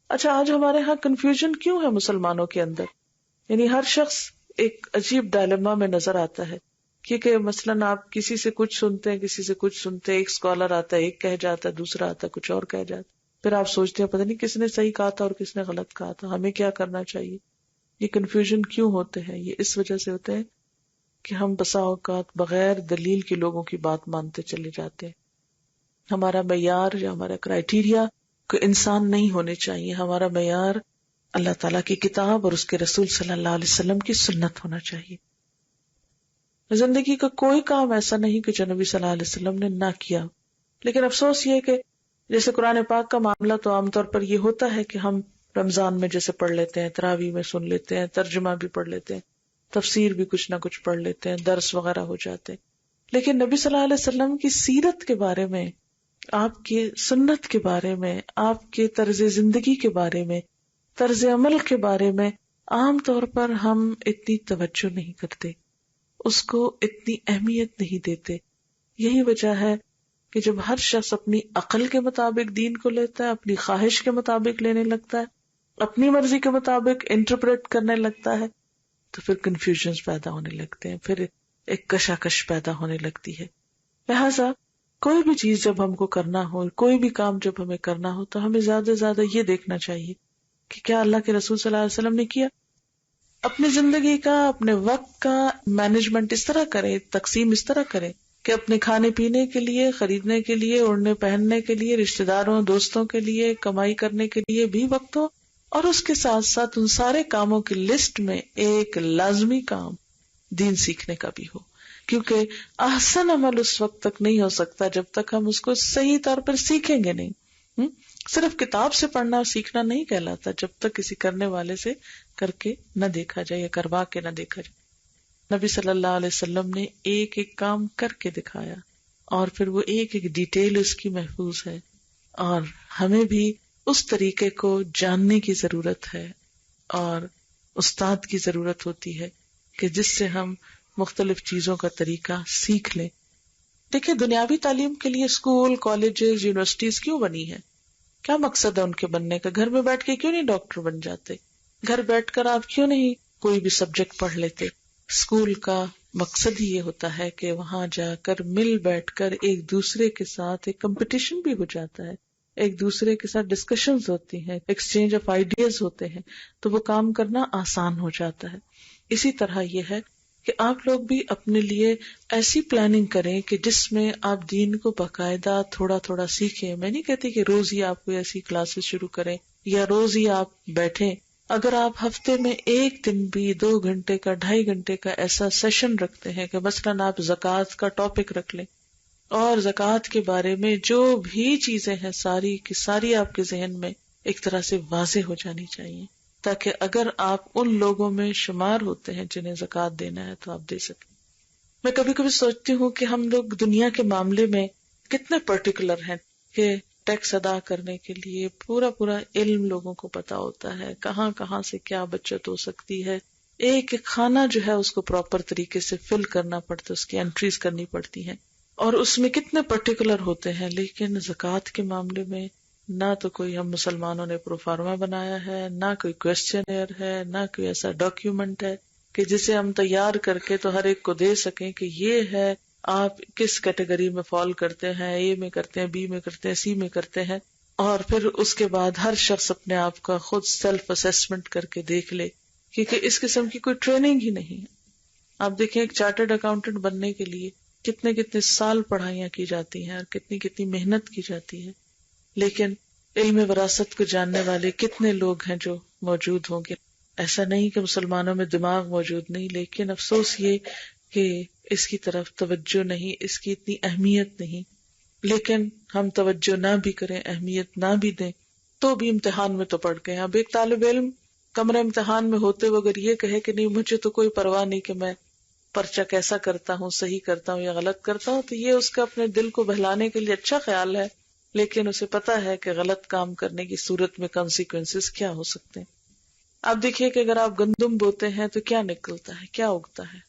اچھا، آج ہمارے ہاں کنفیوژن کیوں ہے مسلمانوں کے اندر؟ یعنی ہر شخص ایک عجیب ڈائلیما میں نظر آتا ہے، کیونکہ مثلاً آپ کسی سے کچھ سنتے ہیں، کسی سے کچھ سنتے ہیں، ایک اسکالر آتا ہے ایک کہہ جاتا ہے، دوسرا آتا ہے کچھ اور کہہ جاتا ہے، پھر آپ سوچتے ہیں پتہ نہیں کس نے صحیح کہا تھا اور کس نے غلط کہا تھا، ہمیں کیا کرنا چاہیے. یہ کنفیوژن کیوں ہوتے ہیں؟ یہ اس وجہ سے ہوتے ہیں کہ ہم بسا اوقات بغیر دلیل کے لوگوں کی بات مانتے چلے جاتے ہیں. ہمارا معیار یا ہمارا کرائیٹیریا کوئی انسان نہیں ہونے چاہیے، ہمارا معیار اللہ تعالیٰ کی کتاب اور اس کے رسول صلی اللہ علیہ وسلم کی سنت ہونا چاہیے. زندگی کا کوئی کام ایسا نہیں کہ جو نبی صلی اللہ علیہ وسلم نے نہ کیا. لیکن افسوس یہ کہ جیسے قرآن پاک کا معاملہ تو عام طور پر یہ ہوتا ہے کہ ہم رمضان میں جیسے پڑھ لیتے ہیں، تراویح میں سن لیتے ہیں، ترجمہ بھی پڑھ لیتے ہیں، تفسیر بھی کچھ نہ کچھ پڑھ لیتے ہیں، درس وغیرہ ہو جاتے ہیں. لیکن نبی صلی اللہ علیہ وسلم کی سیرت کے بارے میں، آپ کی سنت کے بارے میں، آپ کے طرز زندگی کے بارے میں، طرز عمل کے بارے میں عام طور پر ہم اتنی توجہ نہیں کرتے، اس کو اتنی اہمیت نہیں دیتے. یہی وجہ ہے کہ جب ہر شخص اپنی عقل کے مطابق دین کو لیتا ہے، اپنی خواہش کے مطابق لینے لگتا ہے، اپنی مرضی کے مطابق انٹرپریٹ کرنے لگتا ہے، تو پھر کنفیوژنز پیدا ہونے لگتے ہیں، پھر ایک کشاکش پیدا ہونے لگتی ہے. لہٰذا کوئی بھی چیز جب ہم کو کرنا ہو، کوئی بھی کام جب ہمیں کرنا ہو، تو ہمیں زیادہ سے زیادہ یہ دیکھنا چاہیے کہ کیا اللہ کے رسول صلی اللہ علیہ وسلم نے کیا. اپنی زندگی کا، اپنے وقت کا مینجمنٹ اس طرح کریں، تقسیم اس طرح کریں کہ اپنے کھانے پینے کے لیے، خریدنے کے لیے، اوڑھنے پہننے کے لیے، رشتہ داروں دوستوں کے لیے، کمائی کرنے کے لیے بھی وقت ہو، اور اس کے ساتھ ساتھ ان سارے کاموں کی لسٹ میں ایک لازمی کام دین سیکھنے کا بھی ہو، کیونکہ احسن عمل اس وقت تک نہیں ہو سکتا جب تک ہم اس کو صحیح طور پر سیکھیں گے نہیں۔ صرف کتاب سے پڑھنا اور سیکھنا نہیں کہلاتا جب تک کسی کرنے والے سے کر کے نہ دیکھا جائے یا کروا کے نہ دیکھا جائے۔ نبی صلی اللہ علیہ وسلم نے ایک ایک کام کر کے دکھایا، اور پھر وہ ایک ایک ڈیٹیل اس کی محفوظ ہے، اور ہمیں بھی اس طریقے کو جاننے کی ضرورت ہے اور استاد کی ضرورت ہوتی ہے کہ جس سے ہم مختلف چیزوں کا طریقہ سیکھ لیں۔ دیکھیں، دنیاوی تعلیم کے لیے اسکول، کالجز، یونیورسٹیز کیوں بنی ہے؟ کیا مقصد ہے ان کے بننے کا؟ گھر میں بیٹھ کے کیوں نہیں ڈاکٹر بن جاتے؟ گھر بیٹھ کر آپ کیوں نہیں کوئی بھی سبجیکٹ پڑھ لیتے؟ اسکول کا مقصد ہی یہ ہوتا ہے کہ وہاں جا کر مل بیٹھ کر ایک دوسرے کے ساتھ ایک کمپٹیشن بھی ہو جاتا ہے، ایک دوسرے کے ساتھ ڈسکشنز ہوتی ہیں، ایکسچینج آف آئیڈیاز ہوتے ہیں، تو وہ کام کرنا آسان ہو جاتا ہے۔ اسی طرح یہ ہے کہ آپ لوگ بھی اپنے لیے ایسی پلاننگ کریں کہ جس میں آپ دین کو باقاعدہ تھوڑا تھوڑا سیکھیں۔ میں نہیں کہتی کہ روز ہی آپ کوئی ایسی کلاسز شروع کریں یا روز ہی آپ بیٹھیں۔ اگر آپ ہفتے میں ایک دن بھی 2 گھنٹے کا 2.5 گھنٹے کا ایسا سیشن رکھتے ہیں کہ مثلاً آپ زکوٰۃ کا ٹاپک رکھ لیں اور زکوٰۃ کے بارے میں جو بھی چیزیں ہیں ساری کی ساری آپ کے ذہن میں ایک طرح سے واضح ہو جانی چاہیے، تاکہ اگر آپ ان لوگوں میں شمار ہوتے ہیں جنہیں زکوٰۃ دینا ہے تو آپ دے سکیں۔ میں کبھی کبھی سوچتی ہوں کہ ہم لوگ دنیا کے معاملے میں کتنے پرٹیکولر ہیں کہ ٹیکس ادا کرنے کے لیے پورا علم لوگوں کو پتا ہوتا ہے، کہاں کہاں سے کیا بچت ہو سکتی ہے، ایک ایک کھانا جو ہے اس کو پراپر طریقے سے فل کرنا پڑتا ہے، اس کی انٹریز کرنی پڑتی ہیں، اور اس میں کتنے پرٹیکولر ہوتے ہیں۔ لیکن زکوٰۃ کے معاملے میں نہ تو کوئی ہم مسلمانوں نے پروفارما بنایا ہے، نہ کوئی کویسچنئر ہے، نہ کوئی ایسا ڈاکیومنٹ ہے کہ جسے ہم تیار کر کے تو ہر ایک کو دے سکیں کہ یہ ہے آپ کس کیٹیگری میں فال کرتے ہیں، اے میں کرتے ہیں، بی میں کرتے ہیں، سی میں کرتے ہیں، اور پھر اس کے بعد ہر شخص اپنے آپ کا خود سیلف اسیسمنٹ کر کے دیکھ لے، کیونکہ اس قسم کی کوئی ٹریننگ ہی نہیں ہے۔ آپ دیکھیں ایک چارٹرڈ اکاؤنٹنٹ بننے کے لیے کتنے سال پڑھائیاں کی جاتی ہیں اور کتنی محنت کی جاتی ہے، لیکن علم وراثت کو جاننے والے کتنے لوگ ہیں جو موجود ہوں گے؟ ایسا نہیں کہ مسلمانوں میں دماغ موجود نہیں، لیکن افسوس یہ کہ اس کی طرف توجہ نہیں، اس کی اتنی اہمیت نہیں۔ لیکن ہم توجہ نہ بھی کریں، اہمیت نہ بھی دیں، تو بھی امتحان میں تو پڑ گئے۔ اب ایک طالب علم کمرہ امتحان میں ہوتے ہوئے اگر یہ کہے کہ نہیں مجھے تو کوئی پرواہ نہیں کہ میں پرچہ کیسا کرتا ہوں، صحیح کرتا ہوں یا غلط کرتا ہوں، تو یہ اس کا اپنے دل کو بہلانے کے لیے اچھا خیال ہے، لیکن اسے پتا ہے کہ غلط کام کرنے کی صورت میں کانسیکوینسز کیا ہو سکتے ہیں۔ آپ دیکھیے کہ اگر آپ گندم بوتے ہیں تو کیا نکلتا ہے، کیا اگتا ہے؟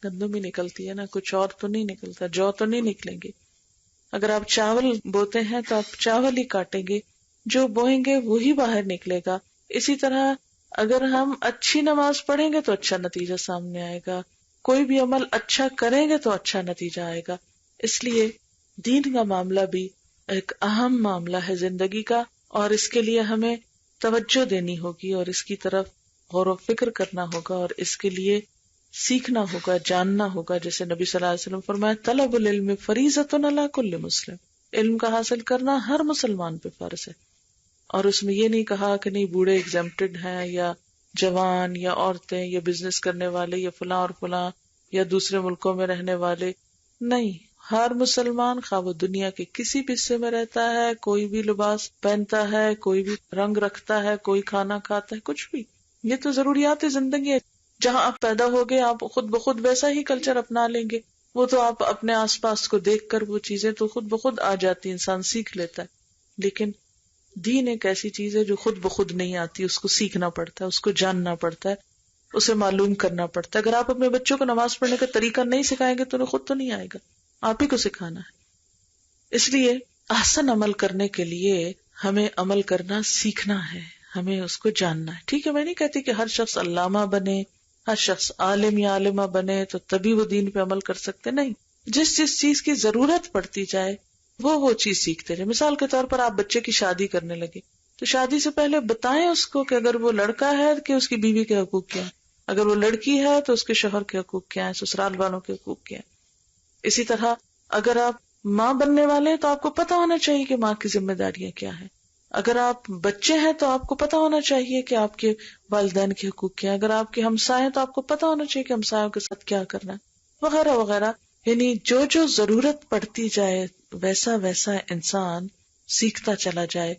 گندم ہی نکلتی ہے نا، کچھ اور تو نہیں نکلتا، جو تو نہیں نکلیں گے۔ اگر آپ چاول بوتے ہیں تو آپ چاول ہی کاٹیں گے، جو بوئیں گے وہی باہر نکلے گا۔ اسی طرح اگر ہم اچھی نماز پڑھیں گے تو اچھا نتیجہ سامنے آئے گا، کوئی بھی عمل اچھا کریں گے تو اچھا نتیجہ آئے گا۔ اس لیے دین کا معاملہ بھی ایک اہم معاملہ ہے زندگی کا، اور اس کے لیے ہمیں توجہ دینی ہوگی اور اس کی طرف غور و فکر کرنا ہوگا اور اس کے لیے سیکھنا ہوگا، جاننا ہوگا۔ جیسے نبی صلی اللہ علیہ وسلم فرمایا طلب العلم فریضۃ علی کل مسلم، علم کا حاصل کرنا ہر مسلمان پہ فرض ہے، اور اس میں یہ نہیں کہا کہ نہیں بوڑھے ایگزمپٹڈ ہیں یا جوان یا عورتیں یا بزنس کرنے والے یا فلاں اور فلاں یا دوسرے ملکوں میں رہنے والے، نہیں، ہر مسلمان خواہ وہ دنیا کے کسی بھی حصے میں رہتا ہے، کوئی بھی لباس پہنتا ہے، کوئی بھی رنگ رکھتا ہے، کوئی کھانا کھاتا ہے، کچھ بھی، یہ تو ضروریات زندگی ہے۔ جہاں آپ پیدا ہوگے آپ خود بخود ویسا ہی کلچر اپنا لیں گے، وہ تو آپ اپنے آس پاس کو دیکھ کر وہ چیزیں تو خود بخود آ جاتی، انسان سیکھ لیتا ہے۔ لیکن دین ایک ایسی چیز ہے جو خود بخود نہیں آتی، اس کو سیکھنا پڑتا ہے، اس کو جاننا پڑتا ہے، اسے معلوم کرنا پڑتا ہے۔ اگر آپ اپنے بچوں کو نماز پڑھنے کا طریقہ نہیں سکھائیں گے تو انہیں خود تو نہیں آئے گا، آپ ہی کو سکھانا ہے۔ اس لیے احسن عمل کرنے کے لیے ہمیں عمل کرنا سیکھنا ہے، ہمیں اس کو جاننا ہے۔ ٹھیک ہے، میں نہیں کہتی کہ ہر شخص علامہ بنے، ہر شخص عالم یا عالمہ بنے تو تبھی وہ دین پہ عمل کر سکتے، نہیں، جس چیز کی ضرورت پڑتی جائے وہ چیز سیکھتے رہے۔ مثال کے طور پر آپ بچے کی شادی کرنے لگے تو شادی سے پہلے بتائیں اس کو کہ اگر وہ لڑکا ہے کہ اس کی بیوی کے حقوق کیا ہیں، اگر وہ لڑکی ہے تو اس کے شوہر کے حقوق کیا ہیں، سسرال والوں کے حقوق کیا ہیں۔ اسی طرح اگر آپ ماں بننے والے ہیں تو آپ کو پتا ہونا چاہیے کہ ماں کی ذمہ داریاں کیا ہیں. اگر آپ بچے ہیں تو آپ کو پتا ہونا چاہیے کہ آپ کے والدین کے حقوق کیا ہیں. اگر آپ کے ہمسائے ہیں تو آپ کو پتا ہونا چاہیے کہ ہمسایوں کے ساتھ کیا کرنا ہے، وغیرہ وغیرہ. یعنی جو ضرورت پڑتی جائے ویسا ویسا انسان سیکھتا چلا جائے.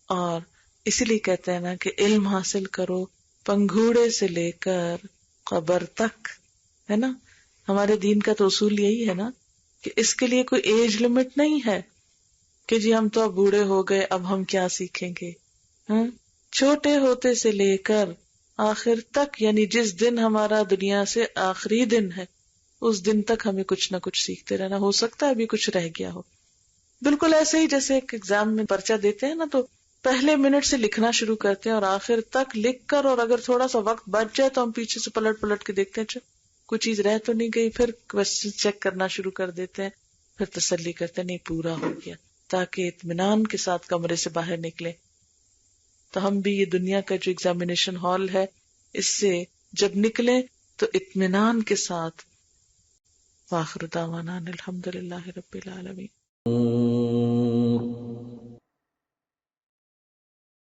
اور اسی لیے کہتے ہیں نا کہ علم حاصل کرو پنگھوڑے سے لے کر قبر تک، ہے نا. ہمارے دین کا تو اصول یہی ہے نا کہ اس کے لیے کوئی ایج لمٹ نہیں ہے کہ جی ہم تو اب بوڑھے ہو گئے اب ہم کیا سیکھیں گے. چھوٹے ہوتے سے لے کر آخر تک، یعنی جس دن ہمارا دنیا سے آخری دن ہے اس دن تک ہمیں کچھ نہ کچھ سیکھتے رہنا. ہو سکتا ہے ابھی کچھ رہ گیا ہو. بالکل ایسے ہی جیسے ایک ایگزام میں پرچہ دیتے ہیں نا تو پہلے منٹ سے لکھنا شروع کرتے ہیں اور آخر تک لکھ کر، اور اگر تھوڑا سا وقت بچ جائے تو ہم پیچھے سے پلٹ پلٹ کے دیکھتے ہیں کوئی چیز رہ تو نہیں گئی، پھر کوسچن چیک کرنا شروع کر دیتے ہیں، پھر تسلی کرتے ہیں نہیں پورا ہو گیا، تاکہ اطمینان کے ساتھ کمرے سے باہر نکلے. تو ہم بھی یہ دنیا کا جو ایگزامینیشن ہال ہے اس سے جب نکلیں تو اطمینان کے ساتھ. وآخر دعوانا الحمدللہ رب العالمین.